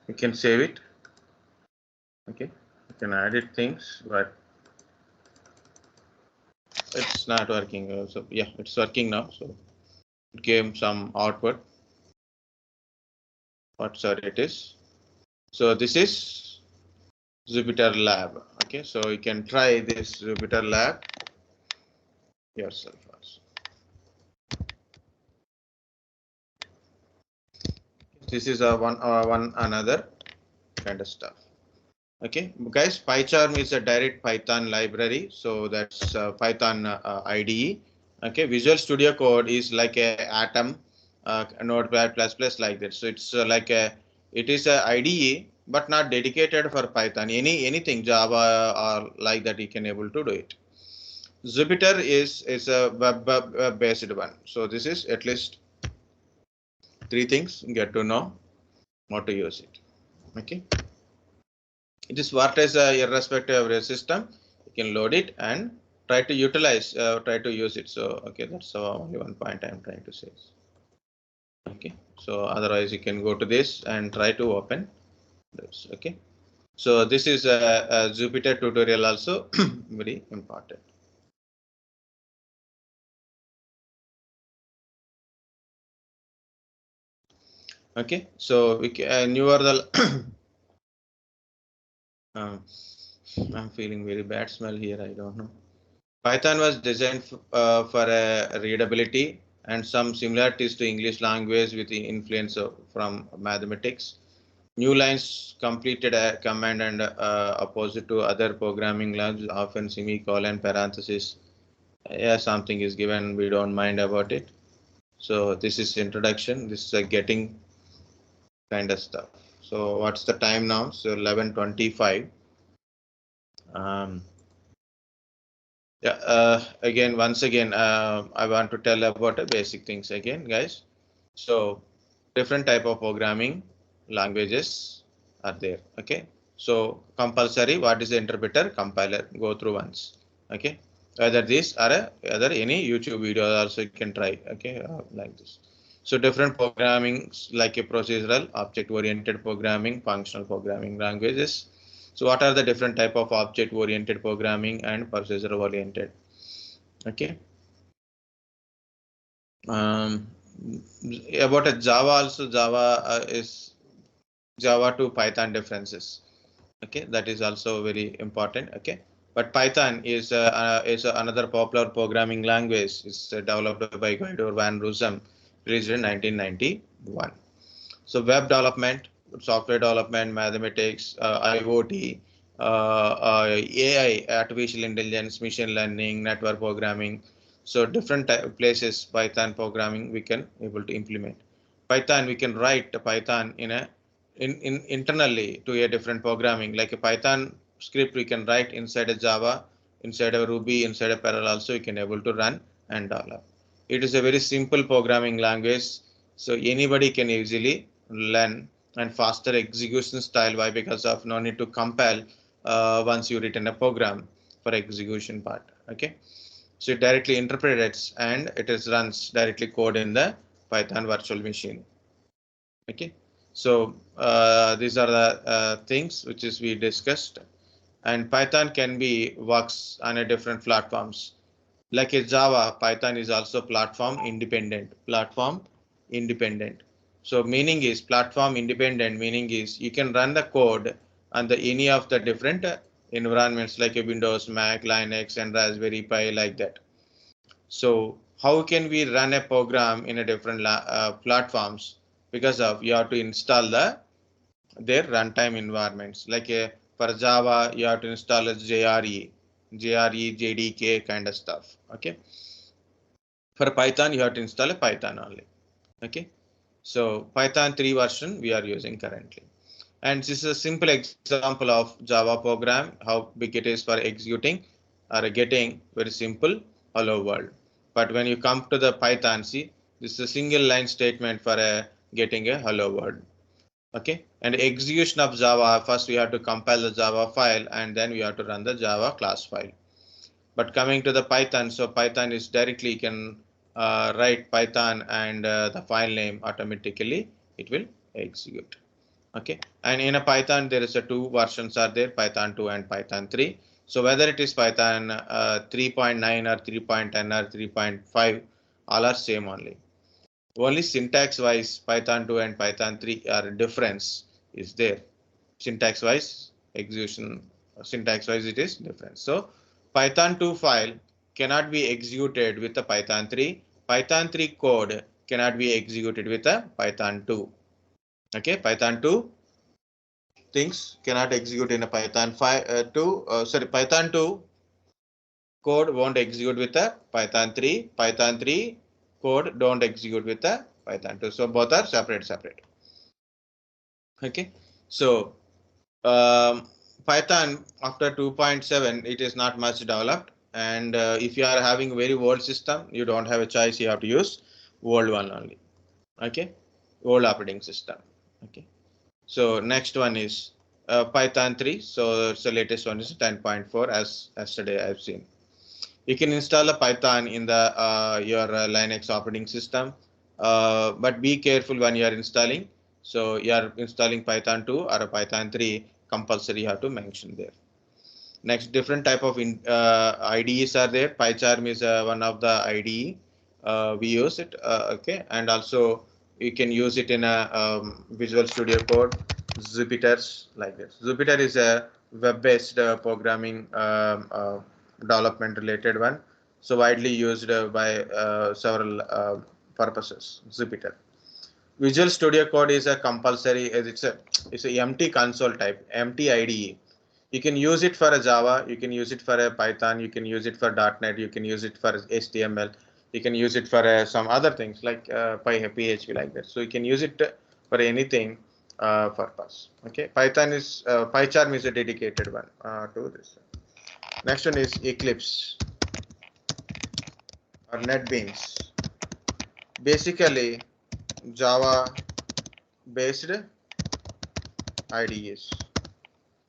You can save it. Okay. You can edit things, but it's not working. So yeah, it's working now. So it gave some output. What sort it is? So this is Jupyter Lab. Okay, so you can try this Jupyter Lab yourself also. This is a one another kind of stuff. Okay, guys, PyCharm is a direct Python library, so that's Python IDE. Okay, Visual Studio Code is like a Atom, Notepad plus like that. So it's like a, it is a IDE, but not dedicated for Python. Anything Java or like that, you can able to do it. Jupyter is a web based one. So this is at least 3 things you get to know how to use it. Okay. It is what is irrespective of your system, you can load it and try to utilize, try to use it. So okay, that's only one point I'm trying to say. Okay, so otherwise you can go to this and try to open this. Okay, so this is a Jupyter tutorial also very important. Okay, so we can, you are the I'm feeling very bad smell here. I don't know. Python was designed for readability and some similarities to English language with the influence from mathematics. New lines completed a command and opposite to other programming languages, often semicolon, parenthesis. Yeah, something is given, we don't mind about it. So this is introduction. This is a getting kind of stuff. So what's the time now? So 11:25. Um, Yeah, again, once again, I want to tell about the basic things again, guys. So different type of programming languages are there. Okay. So compulsory, what is the interpreter? Compiler, go through once. Okay. Either this or other any YouTube video also you can try. Okay, like this. So different programming like a procedural, object-oriented programming, functional programming languages. So what are the different type of object-oriented programming and procedural-oriented? Okay. Um, about a Java also, Java is Java to Python differences. Okay, that is also very important. Okay, but Python is another popular programming language. It's developed by Guido van Rossum, released in 1991. So web development, software development, mathematics, IoT, AI, artificial intelligence, machine learning, network programming. So different places Python programming we can able to implement. Python we can write Python in internally to a different programming like a Python script we can write inside a Java, inside a Ruby, inside a Perl also you can able to run and develop. It is a very simple programming language, so anybody can easily learn and faster execution style. Why? Because of no need to compile once you written a program for execution part. Okay, so it directly interprets and it is runs directly code in the Python virtual machine. Okay, so these are the things which is we discussed, and Python can be works on a different platforms like a Java. Python is also platform independent. Platform independent. So meaning is platform independent. Meaning is you can run the code on the any of the different environments like a Windows, Mac, Linux, and Raspberry Pi like that. So how can we run a program in a different platforms? Because of you have to install their runtime environments. Like for Java, you have to install a JRE, JDK kind of stuff. Okay. For Python, you have to install a Python only. Okay. So Python 3 version we are using currently. And this is a simple example of Java program, how big it is for executing or getting very simple hello world. But when you come to the Python, see, this is a single line statement for getting a hello world. Okay, and execution of Java, first we have to compile the Java file and then we have to run the Java class file. But coming to the Python, so Python is directly you can write Python and the file name automatically it will execute. Okay, and in a Python there is a two versions are there, Python 2 and Python 3. So whether it is Python 3.9 or 3.10 or 3.5, all are same only. Only syntax wise Python 2 and Python 3 are difference is there. Syntax wise execution, syntax wise it is different. So Python 2 file cannot be executed with the Python 3. Python 3 code cannot be executed with a Python 2. Okay, Python 2 things cannot execute in a Python 2. Python 2 code won't execute with a Python 3. Python 3 code don't execute with a Python 2. So both are separate. Okay, so Python after 2.7 it is not much developed, and if you are having very old system, you don't have a choice. You have to use old one only. Okay, old operating system. Okay, so next one is Python 3. So it's the latest one is 10.4 as yesterday I've seen. You can install a Python in the your Linux operating system, but be careful when you are installing. So you are installing Python 2 or a Python 3, compulsory you have to mention there. Next, different type of IDEs are there. PyCharm is one of the IDE. We use it. Okay, and also you can use it in a Visual Studio Code, Jupyter's like this. Jupyter is a web-based programming development related one, so widely used by several purposes. Jupyter. Visual Studio Code is a compulsory. It's a empty console type, empty IDE. You can use it for a Java, you can use it for a Python, you can use it for .NET, you can use it for HTML, you can use it for some other things like PHP like that. So you can use it for anything purpose. Okay, Python is PyCharm is a dedicated one to this. Next one is Eclipse or NetBeans. Basically, Java based IDEs.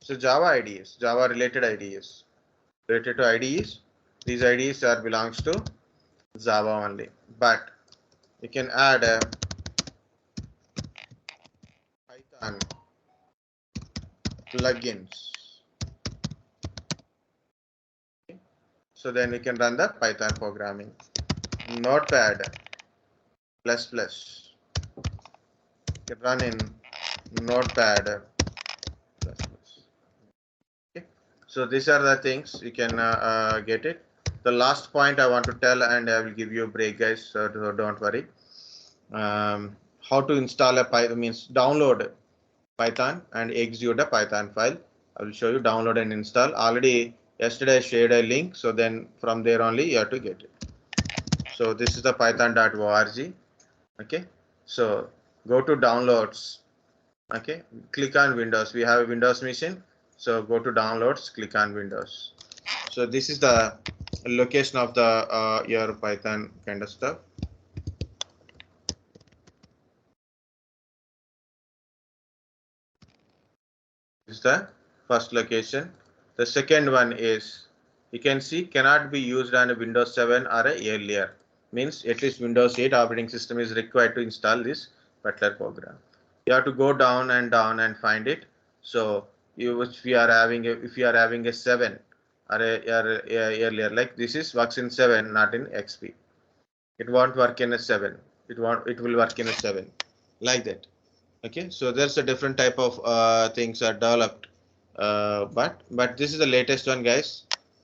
So Java IDEs, Java related IDEs. Related to IDEs, these IDEs are belongs to Java only. But you can add a Python plugins. Okay. So then you can run the Python programming. Notepad plus plus. You can run in Notepad plus plus. Okay. So these are the things you can get it. The last point I want to tell, and I will give you a break, guys. So don't worry. How to install a Python means download Python and execute a Python file. I will show you download and install. Already yesterday I shared a link, so then from there only you have to get it. So this is the python.org. Okay, so go to downloads. Okay, click on Windows. We have a Windows machine, so go to downloads, click on Windows. So this is the location of the your Python kind of stuff. This is the first location. The second one is, you can see, cannot be used on a Windows 7 or a earlier. Means at least Windows 8 operating system is required to install this particular program. You have to go down and find it. So if you are having a 7 or a earlier, like this is works in 7, not in XP. It won't work in a 7. It will work in a 7 like that. Okay, so there's a different type of things are developed, but this is the latest one, guys.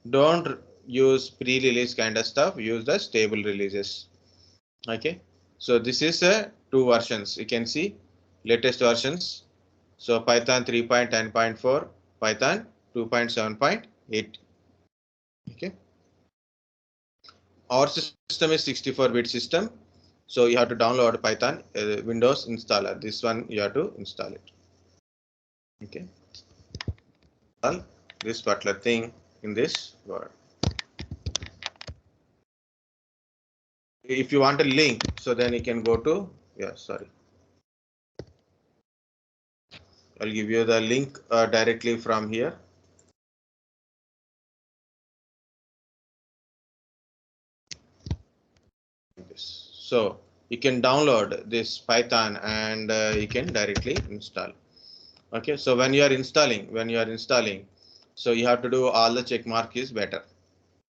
Don't use pre-release kind of stuff, use the stable releases. Okay, so this is two versions, you can see latest versions. So Python 3.10.4, Python 2.7.8. Okay, our system is 64-bit system, so you have to download Python Windows installer. This one you have to install it. Okay, this particular thing in this word. If you want a link, so then you can go to, I'll give you the link directly from here. So you can download this Python and you can directly install. Okay, so when you are installing, so you have to do all the check mark is better.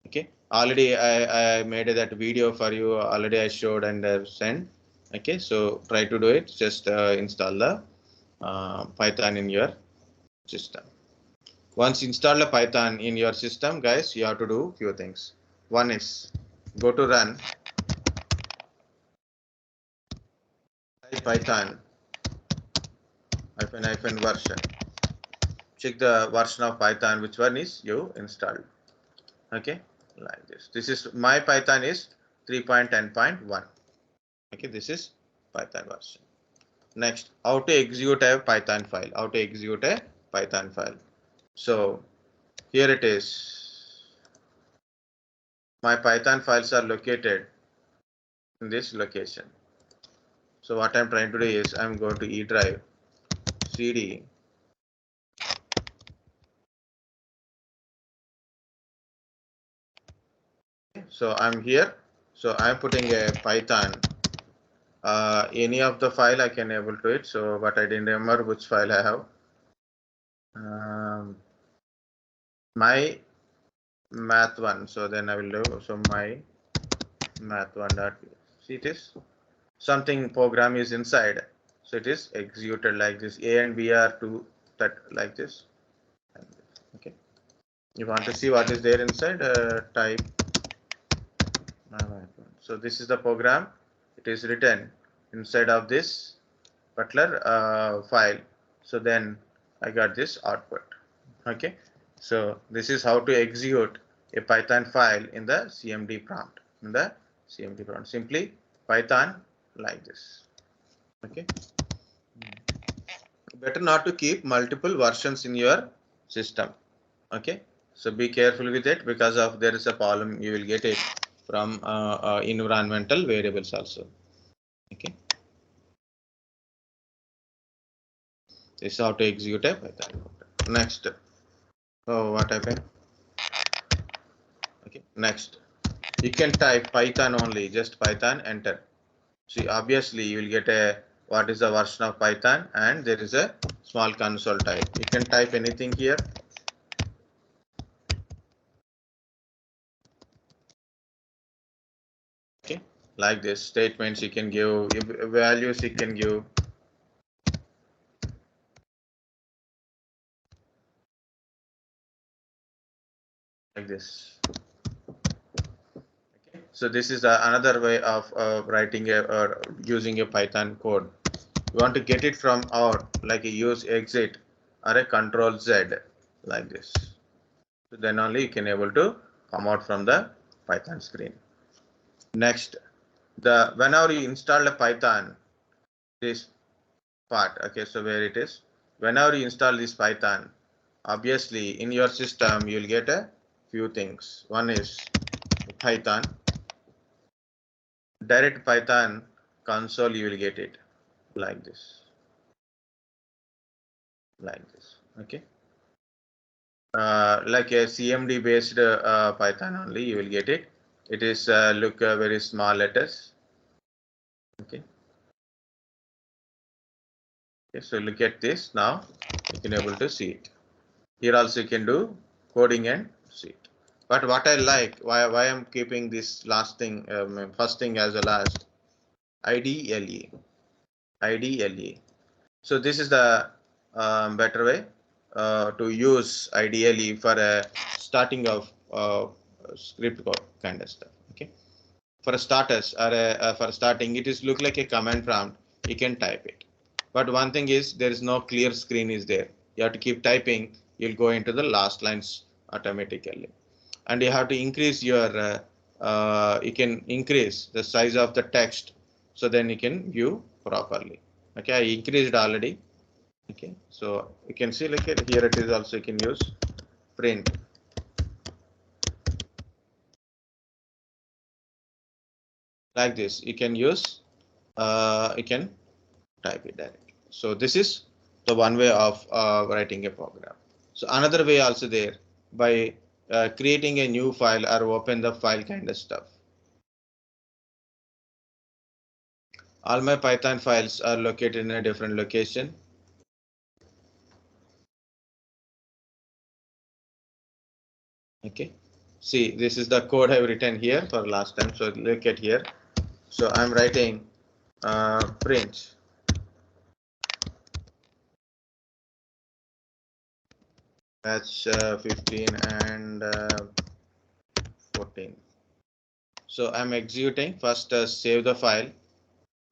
Okay, already I made that video for you. Already I showed and sent. Okay, so try to do it. Just install the Python in your system. Once install a Python in your system, guys, you have to do few things. One is go to run Python hyphen version. Check the version of Python which one is you installed. Okay, like this. This is my Python is 3.10.1. Okay, this is Python version. Next, how to execute a Python file. So here it is. My Python files are located in this location. So what I'm trying to do is I'm going to E drive CD. So I'm here. So I'm putting a Python. Any of the file I can able to it. So but I didn't remember which file I have. My math one. So then I will do, so my math one dot, see this. something program is inside, so it is executed like this. A and B are two, that like this. Okay, you want to see what is there inside, type. So this is the program. It is written inside of this particular file. So then I got this output. Okay, so this is how to execute a Python file in the CMD prompt. Simply Python like this. Okay, better not to keep multiple versions in your system. Okay, so be careful with it, because of there is a problem you will get it from environmental variables also. Okay, this is how to execute a Python. Next, oh, what happened? Okay, next, you can type Python only, just Python, enter. See, obviously you will get a what is the version of Python, and there is a small console type. You can type anything here. Okay, like this, statements you can give, values you can give. Like this. Okay, so this is another way of writing or using a Python code. You want to get it from out, like a use exit or a control Z, like this. So then only you can able to come out from the Python screen. Next, whenever you install a Python, this part, okay, so where it is, whenever you install this Python, obviously in your system you will get a few things. One is Python, direct Python console, you will get it like this, okay. Like a CMD based Python only, you will get it. It is look very small letters. Okay. Okay, so look at this now. You can able to see it. Here also you can do coding and see it. But what I like, why I'm keeping this last thing, first thing as a last, IDLE. IDLE. So this is the better way to use IDLE for a starting of script code kind of stuff. Okay, for starters or for starting, it is look like a command prompt. You can type it, but one thing is there is no clear screen is there. You have to keep typing. You'll go into the last lines automatically, and you have to increase your. You can increase the size of the text, so then you can view properly. Okay, I increased already. Okay, so you can see like here it is also, you can use print. Like this, you can use, you can type it directly. So this is the one way of writing a program. So another way also there, by creating a new file or open the file kind of stuff. All my Python files are located in a different location. Okay, see, this is the code I've written here for last time. So look at here. So I'm writing print. Batch 15 and 14. So I'm executing first, save the file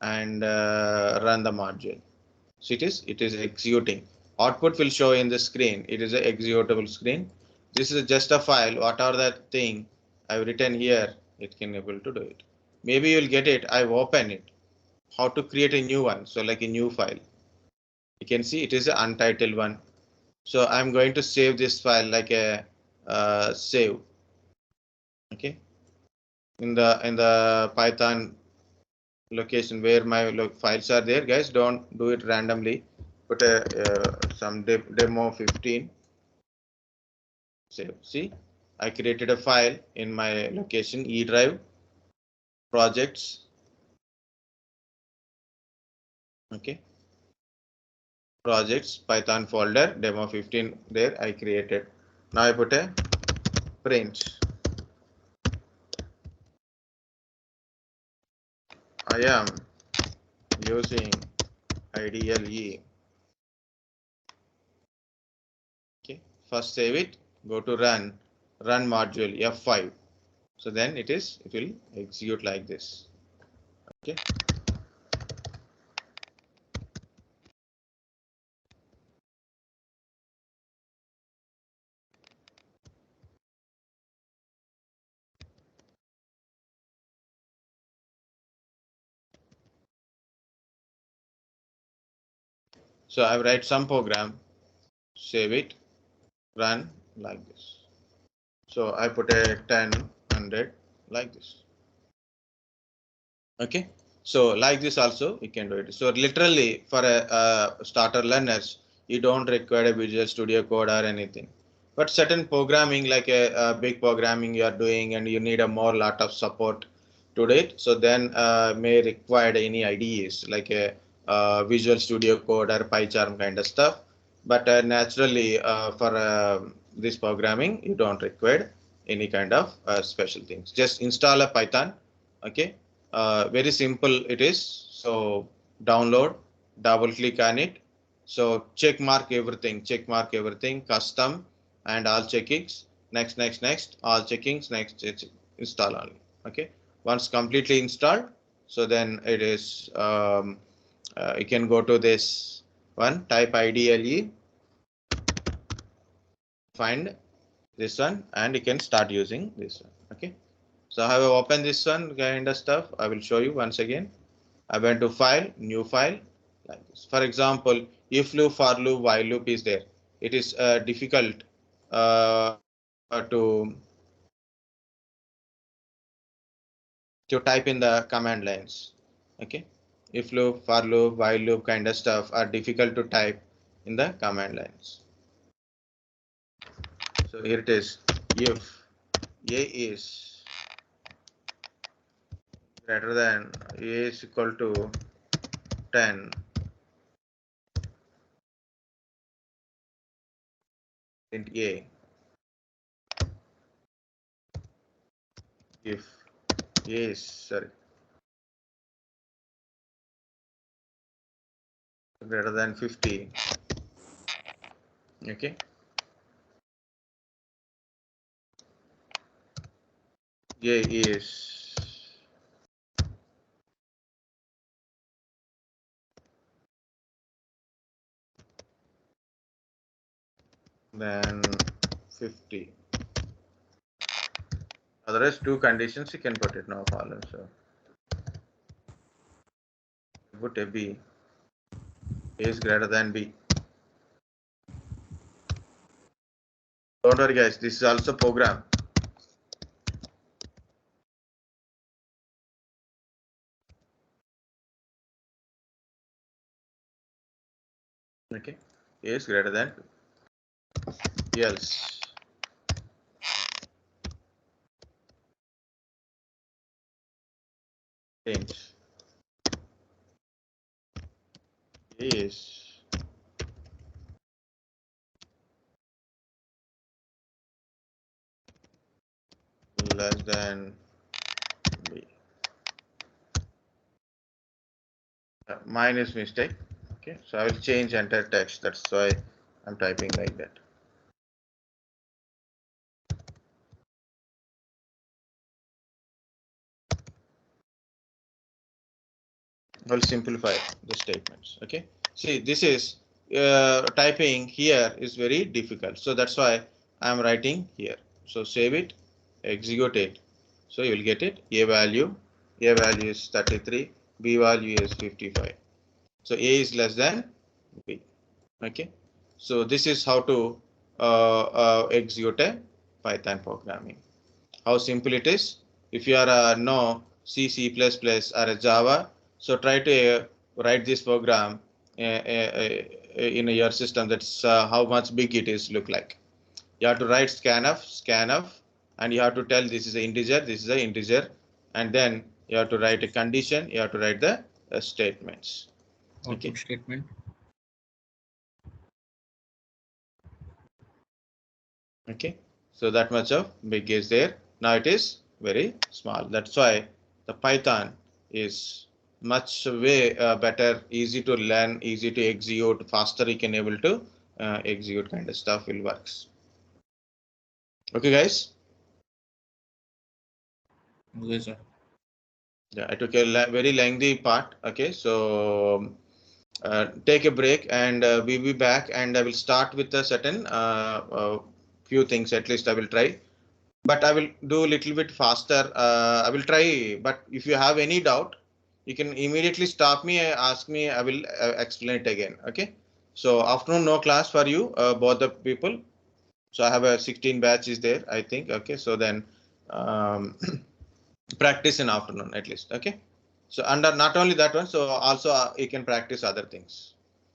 and run the module. So it is executing. Output will show in the screen. It is an executable screen. This is just a file. Whatever that thing I've written here, it can able to do it. Maybe you'll get it. I've opened it. How to create a new one? So like a new file. You can see it is an untitled one. So I'm going to save this file like a save. Okay, in the Python location where my files are there, guys. Don't do it randomly. Put some demo 15. Save. See, I created a file in my location E drive projects. Okay, projects Python folder demo 15 there I created. Now I put a print. I am using IDLE. Okay, first save it, go to run module F5. So then it will execute like this. Okay. So I write some program, save it, run like this. So I put a 10, 100 like this. Okay. So like this also you can do it. So literally for a starter learners, you don't require a Visual Studio Code or anything. But certain programming like a big programming you are doing and you need a more lot of support to it. So then may require any IDEs like a Visual Studio Code or PyCharm kind of stuff. But naturally for this programming, you don't require any kind of special things. Just install a Python. Okay. Very simple it is. So download, double click on it. So check mark everything, custom and all checkings. Next, all checkings, next install only. Okay. Once completely installed, so then it is you can go to this one, type IDLE, find this one, and you can start using this one. Okay. So I have opened this one kind of stuff. I will show you once again. I went to file, new file, like this. For example, if loop, for loop, while loop is there. It is difficult to type in the command lines. Okay, if loop, for loop, while loop kind of stuff are difficult to type in the command lines. So here it is. If a is greater than a is equal to 10, int a, if a is greater than 50, okay, a is than 50. Otherwise, two conditions you can put it, no problem. So put a b, a is greater than b. Don't worry, guys. This is also program. Okay, a is greater than else int a is less than b. Mine is mistake. Okay, so I will change enter text. That's why I'm typing like that. I'll simplify the statements. Okay, see, this is typing here is very difficult, so that's why I'm writing here. So save it, execute it, so you will get it. A value is 33, b value is 55. So a is less than b. Okay, so this is how to execute a Python programming. How simple it is. If you are no C, C++ or a Java, so try to write this program in your system. That's how much big it is look like. You have to write scanf, and you have to tell this is an integer, and then you have to write a condition. You have to write the statements. Output Okay. statement. Okay, so that much of big is there. Now it is very small. That's why the Python is much way better, easy to learn, easy to execute, faster you can able to execute kind of stuff will works. Okay, guys. Okay, sir. Yeah, I took a very lengthy part. Okay, so take a break and we'll be back, and I will start with a certain few things. At least I will try, but I will do a little bit faster. I will try, but if you have any doubt, you can immediately stop me and ask me. I will explain it again. Okay. So afternoon no class for you, both the people. So I have a 16 batch is there, I think. Okay. So then practice in afternoon at least. Okay. So under not only that one, so also you can practice other things.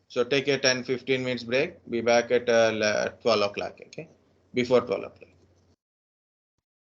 So take a 10-15 minutes break. Be back at 12 o'clock. Okay. Before 12 o'clock.